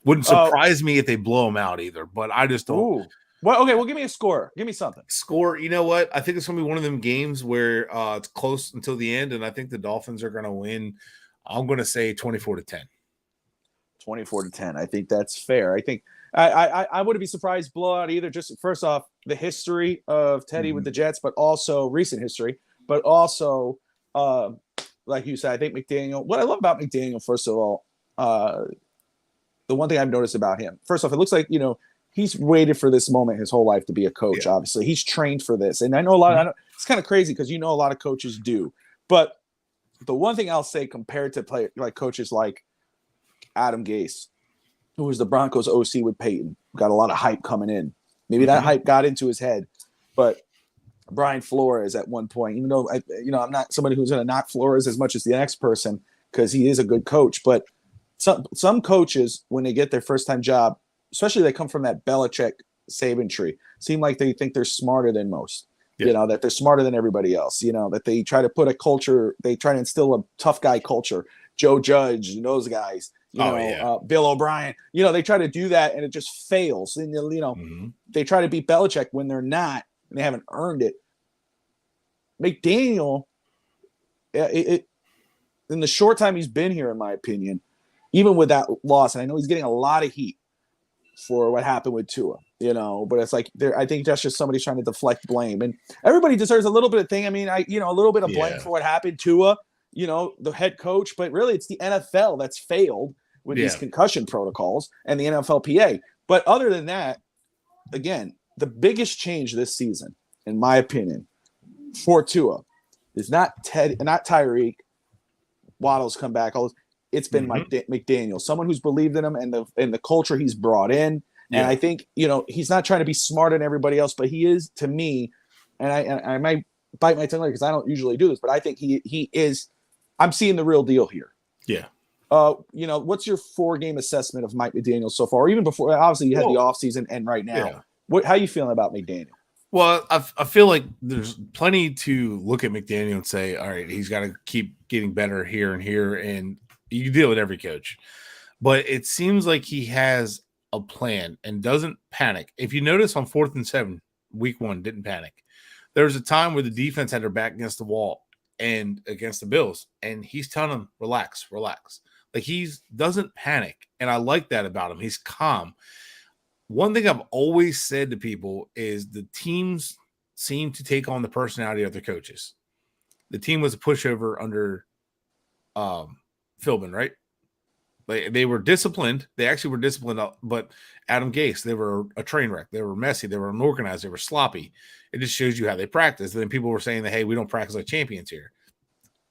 Wouldn't surprise me if they blow them out either, but I just don't.
Ooh. Well, okay. Well, give me a score. Give me something.
Score. You know what? I think it's going to be one of them games where it's close until the end, and I think the Dolphins are going to win. I'm going to say 24-10.
24-10. I think that's fair. I think I wouldn't be surprised blowout either. Just first off, the history of Teddy with the Jets, but also recent history, but also like you said, I think McDaniel. What I love about McDaniel, first of all, the one thing I've noticed about him, first off, it looks like he's waited for this moment his whole life to be a coach. Yeah. Obviously, he's trained for this, and I know a lot. I know it's kind of crazy because a lot of coaches do, but the one thing I'll say compared to coaches like Adam Gase, who was the Broncos OC with Peyton, got a lot of hype coming in. Maybe that hype got into his head, but Brian Flores at one point, even though I'm not somebody who's going to knock Flores as much as the next person because he is a good coach, but some coaches, when they get their first time job, especially they come from that Belichick Saban tree, seem like they think they're smarter than most. Yeah. That they're smarter than everybody else, that they try to put a culture, they try to instill a tough guy culture. Joe Judge, those guys, Bill O'Brien, they try to do that and it just fails. And, they try to beat Belichick when they're not, and they haven't earned it. McDaniel, in the short time he's been here, in my opinion, even with that loss, and I know he's getting a lot of heat for what happened with Tua, but it's like I think that's just somebody trying to deflect blame, and everybody deserves a little bit of thing. I mean, a little bit of blame for what happened. Tua, the head coach, but really it's the NFL that's failed with these concussion protocols and the NFLPA. But other than that, again, the biggest change this season, in my opinion, for Tua is not Tyreek. Waddle's come back. It's been McDaniel, someone who's believed in him and the culture he's brought in. And I think, he's not trying to be smarter than everybody else, but he is, to me, and I might bite my tongue because I don't usually do this, but I think he is. I'm seeing the real deal here. Yeah. What's your 4-game assessment of Mike McDaniel so far? Or even before, obviously you had the offseason and right now. Yeah. How are you feeling about McDaniel?
Well, I feel like there's plenty to look at McDaniel and say, all right, he's got to keep getting better here and here. And you deal with every coach. But it seems like he has a plan and doesn't panic. If you notice on 4th and 7, week 1, didn't panic. There was a time where the defense had their back against the wall and against the Bills, and he's telling them, relax. Like he doesn't panic, and I like that about him. He's calm. One thing I've always said to people is the teams seem to take on the personality of their coaches. The team was a pushover under Philbin, right? They were disciplined. They actually were disciplined, but Adam Gase, they were a train wreck. They were messy. They were unorganized. They were sloppy. It just shows you how they practice. And then people were saying that, hey, we don't practice like champions here.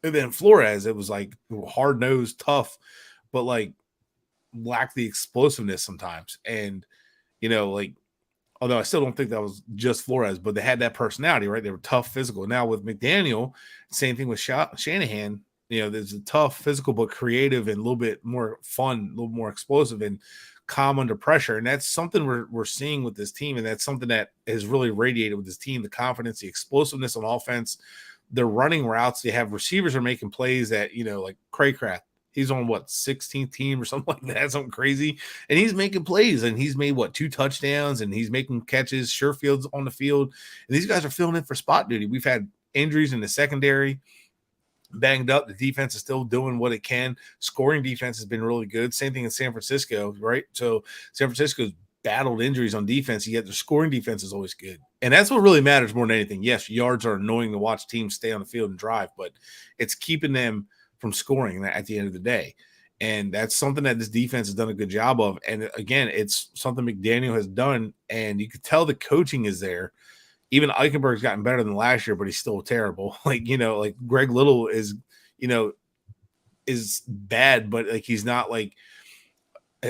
And then Flores, it was like hard-nosed, tough, but like lacked the explosiveness sometimes. And, although I still don't think that was just Flores, but they had that personality, right? They were tough, physical. Now with McDaniel, same thing with Shanahan. There's a tough, physical, but creative and a little bit more fun, a little more explosive and calm under pressure. And that's something we're seeing with this team. And that's something that has really radiated with this team, the confidence, the explosiveness on offense. They're running routes. They have receivers are making plays that, like Craycraft. He's on 16th team or something like that, something crazy. And he's making plays and he's made 2 touchdowns and he's making catches. Sherfield's on the field. And these guys are filling in for spot duty. We've had injuries in the secondary, banged up. The defense is still doing what it can. Scoring defense has been really good. Same thing in San Francisco, right? So San Francisco's battled injuries on defense, yet their scoring defense is always good. And that's what really matters more than anything. Yes, yards are annoying to watch teams stay on the field and drive, but it's keeping them from scoring at the end of the day. And that's something that this defense has done a good job of. And again, it's something McDaniel has done, and you could tell the coaching is there. Even Eichenberg's gotten better than last year, but he's still terrible. Like Greg Little is bad, but he's not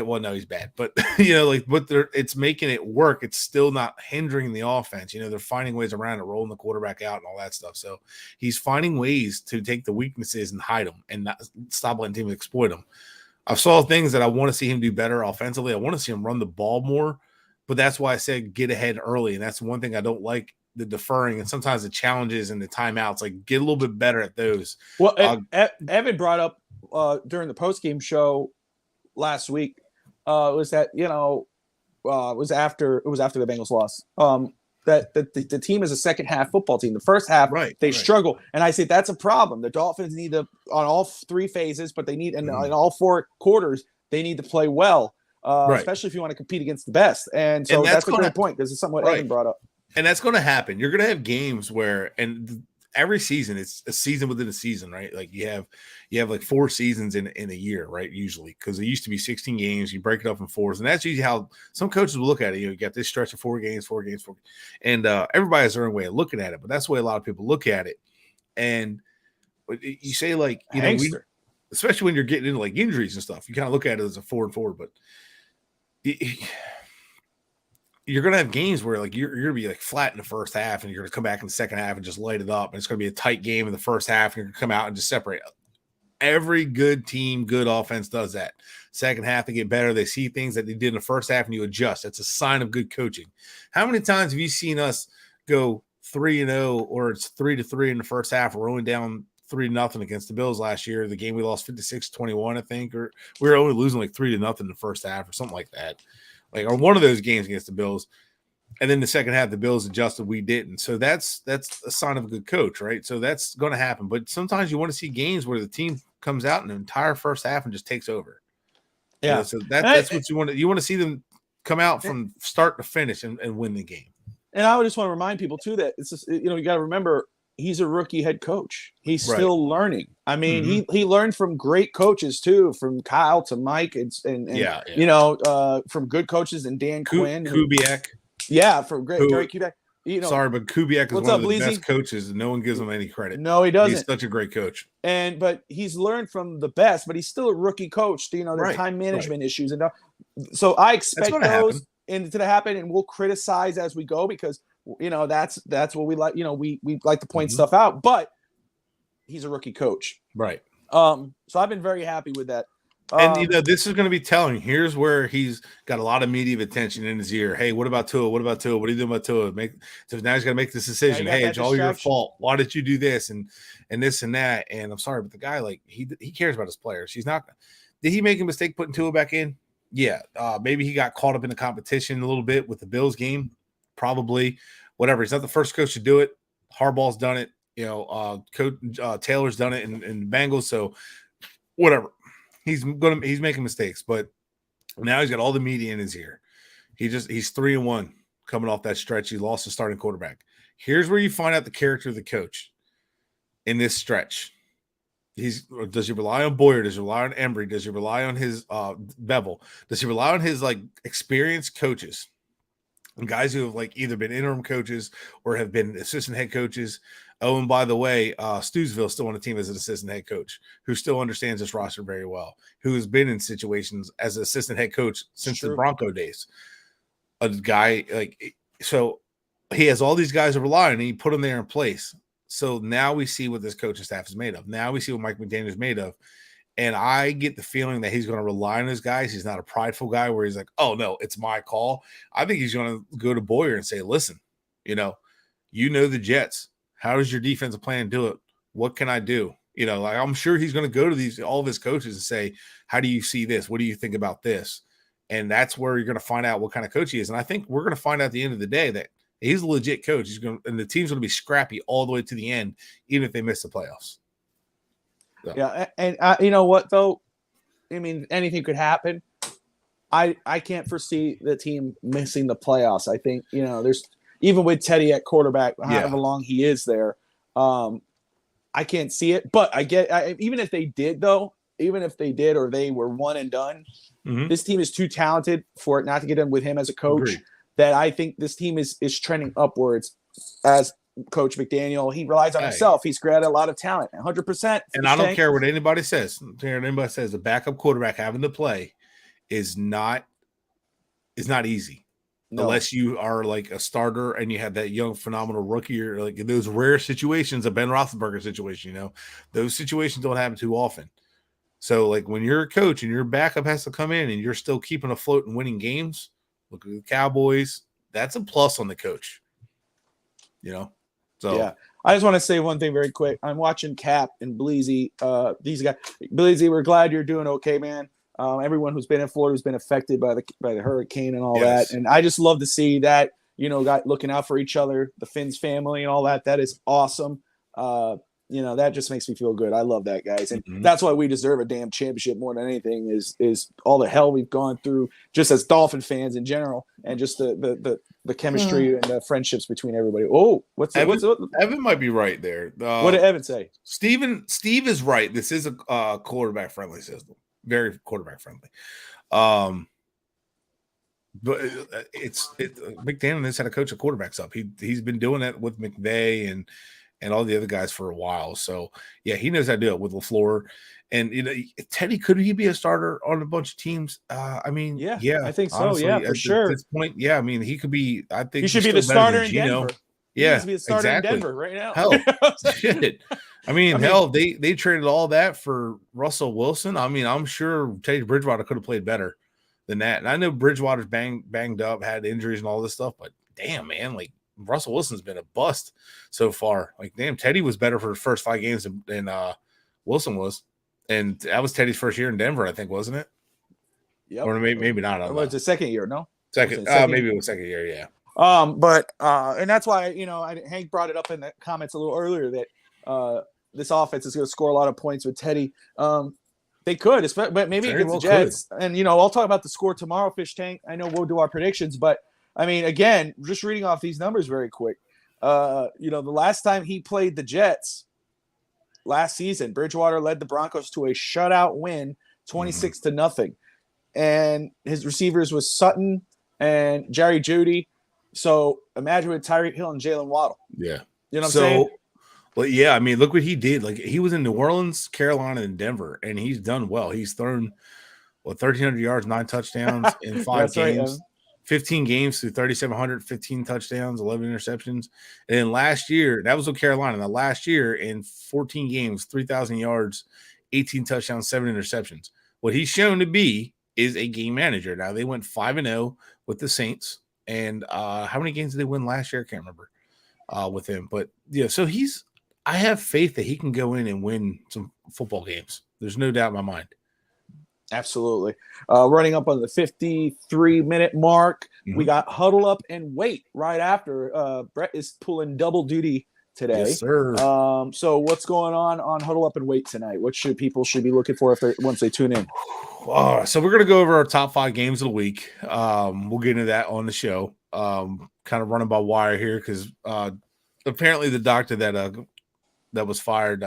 Well, no, he's bad, but but it's making it work. It's still not hindering the offense. They're finding ways around it, rolling the quarterback out and all that stuff. So he's finding ways to take the weaknesses and hide them and not stop letting teams exploit them. I saw things that I want to see him do better offensively. I want to see him run the ball more, but that's why I said get ahead early. And that's one thing I don't like, the deferring and sometimes the challenges and the timeouts. Like, get a little bit better at those.
Well, Evan brought up during the postgame show last week, was that it was after the Bengals loss, that the team is a second half football team. The first half they struggle, and I say that's a problem. The Dolphins need to, on all three phases, but they need in all four quarters they need to play well, especially if you want to compete against the best. And so that's a great point. This is something Evan brought up, and
that's going to happen. You're going to have games where every season it's a season within a season, right? Like you have like 4 seasons in a year, right? Usually, because it used to be 16 games, you break it up in 4s, and that's usually how some coaches will look at it. You got this stretch of 4 games, and everybody has their own way of looking at it, but that's the way a lot of people look at it. And you say, like, especially when you're getting into like injuries and stuff, you kind of look at it as a 4-4, but you're going to have games where like you're going to be like flat in the first half and you're going to come back in the second half and just light it up. And it's going to be a tight game in the first half and you're going to come out and just separate. Every good team, good offense does that. Second half, they get better. They see things that they did in the first half and you adjust. That's a sign of good coaching. How many times have you seen us go 3-0 or it's 3-3 in the first half, rolling down 3-0 against the Bills last year? The game we lost 56-21, I think, or we were only losing like 3-0 in the first half or something like that. Like, or one of those games against the Bills, and then the second half the Bills adjusted, we didn't. So that's a sign of a good coach, right? So that's going to happen. But sometimes you want to see games where the team comes out in the entire first half and just takes over.
Yeah.
So that's what you want to. You want to see them come out from start to finish and win the game.
And I would just want to remind people too that it's just, you got to remember, he's a rookie head coach. He's still learning. I mean, he learned from great coaches too, from Kyle to Mike, and from good coaches and Dan Quinn,
Kubiak.
From Gary Kubiak.
Sorry, but Kubiak is one of the best coaches, and no one gives him any credit.
No, he doesn't.
He's such a great coach.
But he's learned from the best, but he's still a rookie coach. There's time management issues, and so I expect those to happen, and we'll criticize as we go because that's what we like. We like to point stuff out, but he's a rookie coach,
right?
So I've been very happy with that.
And this is going to be telling. Here's where he's got a lot of media attention in his ear. Hey, what about Tua? What about Tua? What are you doing about Tua? So now he's got to make this decision. Hey, it's all your fault. Why did you do this and this and that? And I'm sorry, but the guy, like, he cares about his players. He's not. Did he make a mistake putting Tua back in? Yeah. Maybe he got caught up in the competition a little bit with the Bills game. Probably. Whatever. He's not the first coach to do it. Harbaugh's done it. Coach Taylor's done it in the Bengals. So whatever. He's making mistakes, but now he's got all the media in his ear. He's 3-1 coming off that stretch. He lost his starting quarterback. Here's where you find out the character of the coach in this stretch. Does he rely on Boyer? Does he rely on Embry? Does he rely on his Bevel? Does he rely on his like experienced coaches? And guys who have like either been interim coaches or have been assistant head coaches. Oh, and by the way, Stewsville's still on the team as an assistant head coach who still understands this roster very well, who has been in situations as an assistant head coach since the Bronco days. A guy so he has all these guys to rely on, and he put them there in place. So now we see what this coaching staff is made of. Now we see what Mike McDaniel is made of. And I get the feeling that he's going to rely on his guys. He's not a prideful guy where he's like, oh, no, it's my call. I think he's going to go to Boyer and say, listen, the Jets. How does your defensive plan do it? What can I do? I'm sure he's going to go to all of his coaches and say, how do you see this? What do you think about this? And that's where you're going to find out what kind of coach he is. And I think we're going to find out at the end of the day that he's a legit coach. And the team's going to be scrappy all the way to the end, even if they miss the playoffs. So.
Yeah, and you know what though? I mean, anything could happen. I can't foresee the team missing the playoffs. I think there's even with Teddy at quarterback, however long he is there, I can't see it. But even if they did though, or they were one and done, this team is too talented for it not to get in with him as a coach.
Agreed.
That I think this team is trending upwards as Coach McDaniel. He relies on himself. He's created a lot of talent, 100%.
And I don't care what anybody says. The backup quarterback having to play is not easy.
No.
Unless you are like a starter and you have that young phenomenal rookie, or like in those rare situations, a Ben Roethlisberger situation, those situations don't happen too often. So like when you're a coach and your backup has to come in and you're still keeping afloat and winning games, look at the Cowboys. That's a plus on the coach. So
yeah. I just want to say one thing very quick. I'm watching Cap and Bleezy. These guys, Bleezy, we're glad you're doing okay, man. Everyone who's been in Florida has been affected by the hurricane and all that, and I just love to see that looking out for each other, the Finns family and all that. That is awesome. That just makes me feel good. I love that, guys, and that's why we deserve a damn championship more than anything. Is all the hell we've gone through, just as Dolphin fans in general, and just the chemistry and the friendships between everybody. Oh,
Evan might be right there.
What did Evan say?
Steve is right. This is a quarterback friendly system. Very quarterback friendly. But McDaniel knows how to coach a quarterbacks up. He's been doing that with McVay and all the other guys for a while. So yeah, he knows how to do it with LaFleur. And Teddy, could he be a starter on a bunch of teams? Yeah,
I think so.
Honestly,
yeah, for sure.
At this point, yeah, I mean, he could be. I think
he should be the starter in Denver.
Yeah,
he needs to be the starter in Denver right now.
Hell, shit. I mean, they traded all that for Russell Wilson. I mean, I'm sure Teddy Bridgewater could have played better than that. And I know Bridgewater's banged up, had injuries and all this stuff, but damn, man, like Russell Wilson's been a bust so far. Like, damn, Teddy was better for the first 5 games than Wilson was. And that was Teddy's first year in Denver, I think, wasn't it?
Yeah.
Or maybe not.
It was the second year, no?
Second. Maybe it was second year, yeah.
But that's why, Hank brought it up in the comments a little earlier that this offense is going to score a lot of points with Teddy. They could, but maybe against the Jets. And, I'll talk about the score tomorrow, Fish Tank. I know we'll do our predictions, but I mean, again, just reading off these numbers very quick. The last time he played the Jets last season, Bridgewater led the Broncos to a shutout win, 26-0. And his receivers was Sutton and Jerry Jeudy. So imagine with Tyreek Hill and Jalen Waddle.
Yeah.
You know what I'm saying?
Well, yeah, I mean, look what he did. Like, he was in New Orleans, Carolina, and Denver, and he's done well. He's thrown 1,300 yards, 9 touchdowns in 5 games. Right, 15 games through 3,700, 15 touchdowns, 11 interceptions. And then last year, that was with Carolina. Now, last year in 14 games, 3,000 yards, 18 touchdowns, 7 interceptions. What he's shown to be is a game manager. Now, they went 5-0 with the Saints. And how many games did they win last year? I can't remember with him. But, yeah, so I have faith that he can go in and win some football games. There's no doubt in my mind.
Absolutely. Running up on the 53-minute mark, we got huddle up and wait right after. Bret is pulling double duty today.
Yes, sir.
So what's going on huddle up and wait tonight? What should people be looking for once they tune in?
So we're gonna go over our top 5 games of the week. We'll get into that on the show. Kind of running by wire here because apparently the doctor that was fired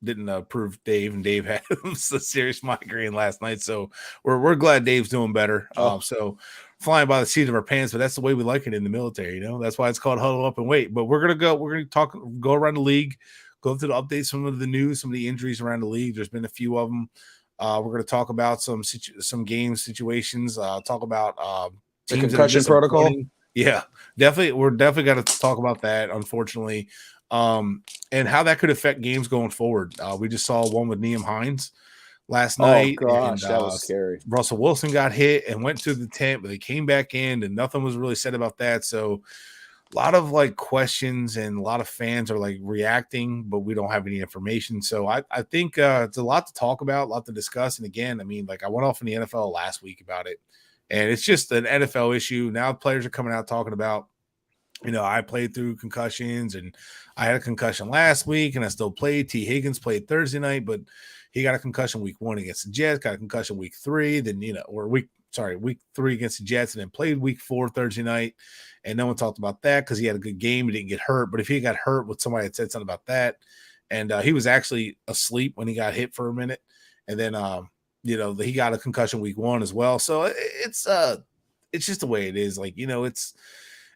didn't approve Dave, and Dave had a serious migraine last night. So we're glad Dave's doing better. So flying by the seat of our pants, but that's the way we like it in the military. That's why it's called huddle up and wait. But we're gonna go around the league, go through the updates, some of the news, some of the injuries around the league. There's been a few of them. We're gonna talk about some game situations. Talk about
the concussion protocol.
Yeah, definitely. We're definitely got to talk about that. Unfortunately. And how that could affect games going forward. We just saw one with Nyheim Hines last night.
Oh gosh, that was scary.
Russell Wilson got hit and went to the tent, but they came back in and nothing was really said about that. So a lot of questions and a lot of fans are reacting, but we don't have any information. So I think it's a lot to talk about, a lot to discuss. And again, I mean, I went off in the NFL last week about it, and it's just an NFL issue. Now players are coming out talking about, I played through concussions and I had a concussion last week and I still played. T. Higgins played Thursday night, but he got a concussion week 1 against the Jets, got a concussion week 3, then, week 3 against the Jets, and then played week 4 Thursday night. And no one talked about that because he had a good game. He didn't get hurt. But if he got hurt, somebody had said something about that. And he was actually asleep when he got hit for a minute. And then, he got a concussion week 1 as well. So it's just the way it is.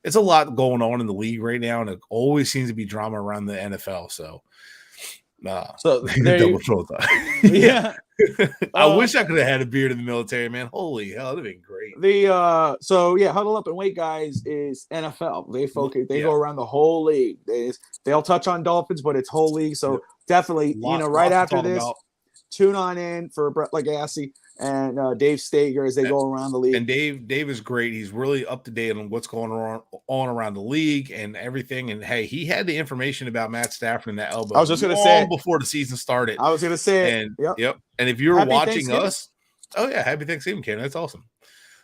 It's a lot going on in the league right now, and it always seems to be drama around the NFL. So Nah.
So double
throat thigh.
Yeah.
I wish I could have had a beard in the military, man. Holy hell, that'd been great.
Huddle Up and Wait, guys, is NFL. They focus. They go around the whole league. They'll touch on Dolphins, but it's whole league. So definitely, right after this, tune on in for Bret Legassi and Dave Stager as they go around the league.
And Dave is great. He's really up to date on what's going on around the league and everything. And hey, he had the information about Matt Stafford and that elbow.
I was just going to say
before the season started.
I was going to say
and yep. And if you were watching us, happy Thanksgiving, Ken. That's awesome.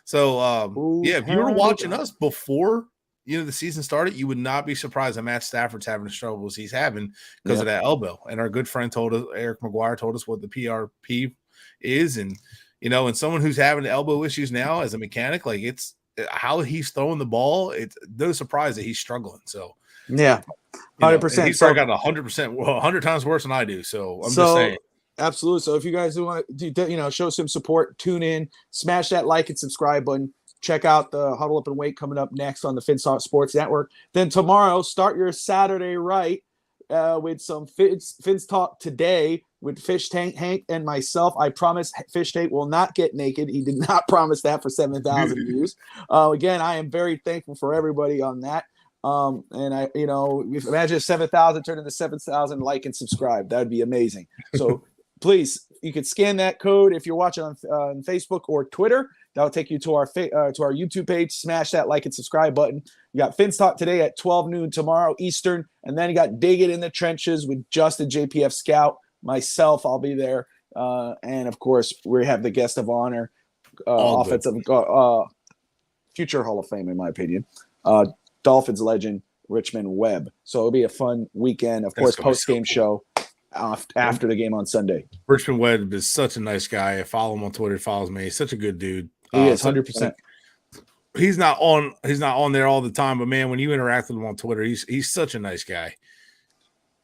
So if you were watching us before the season started, you would not be surprised that Matt Stafford's having the struggles he's having because of that elbow. And our good friend Eric McGuire told us what the PRP is, and and someone who's having elbow issues now as a mechanic, like it's how he's throwing the ball. It's no surprise that he's struggling. So
100%.
He's probably got 100%, 100 times worse than I do. So I'm just saying.
Absolutely. So if you guys do want to, show some support, tune in, smash that like and subscribe button. Check out the Huddle Up and Wait coming up next on the FinStalk Sports Network. Then tomorrow, start your Saturday right with some Fins Talk today with Fish Tank Hank and myself. I promise Fish Tank will not get naked. He did not promise that for 7,000 views. Again, I am very thankful for everybody on that. And I, imagine 7,000 turned into 7,000 like and subscribe. That would be amazing. So please, you can scan that code if you're watching on Facebook or Twitter. That'll take you to our YouTube page. Smash that like and subscribe button. You got Fins Talk today at 12 noon tomorrow Eastern, and then you got Dig It in the Trenches with Justin JPF Scout. Myself, I'll be there, and of course we have the guest of honor, offensive future Hall of Fame in my opinion, Dolphins legend Richmond Webb. So it'll be a fun weekend. Of course, post game show after the game on Sunday.
Richmond Webb is such a nice guy. I follow him on Twitter. He follows me. He's such a good dude.
He is 100%.
He's not on there all the time, but man, when you interact with him on Twitter, he's such a nice guy.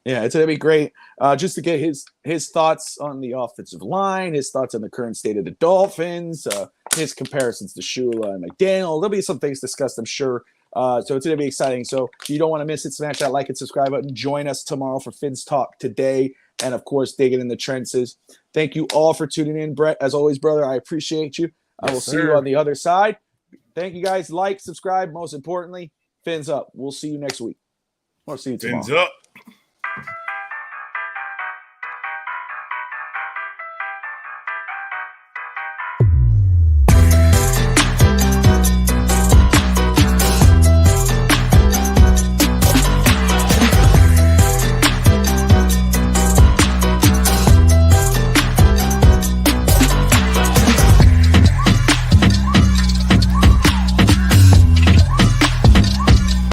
Yeah, it's gonna be great. Just to get his thoughts on the offensive line, his thoughts on the current state of the Dolphins, his comparisons to Shula and McDaniel. There'll be some things discussed, I'm sure. So it's gonna be exciting. So if you don't want to miss it, smash that like and subscribe button. Join us tomorrow for Fins Talk today, and of course, Dig It in the Trenches. Thank you all for tuning in, Bret. As always, brother, I appreciate you. I will see you on the other side. Thank you guys. Like, subscribe. Most importantly, Fins up. We'll see you next week. Or see you tomorrow.
Fins up.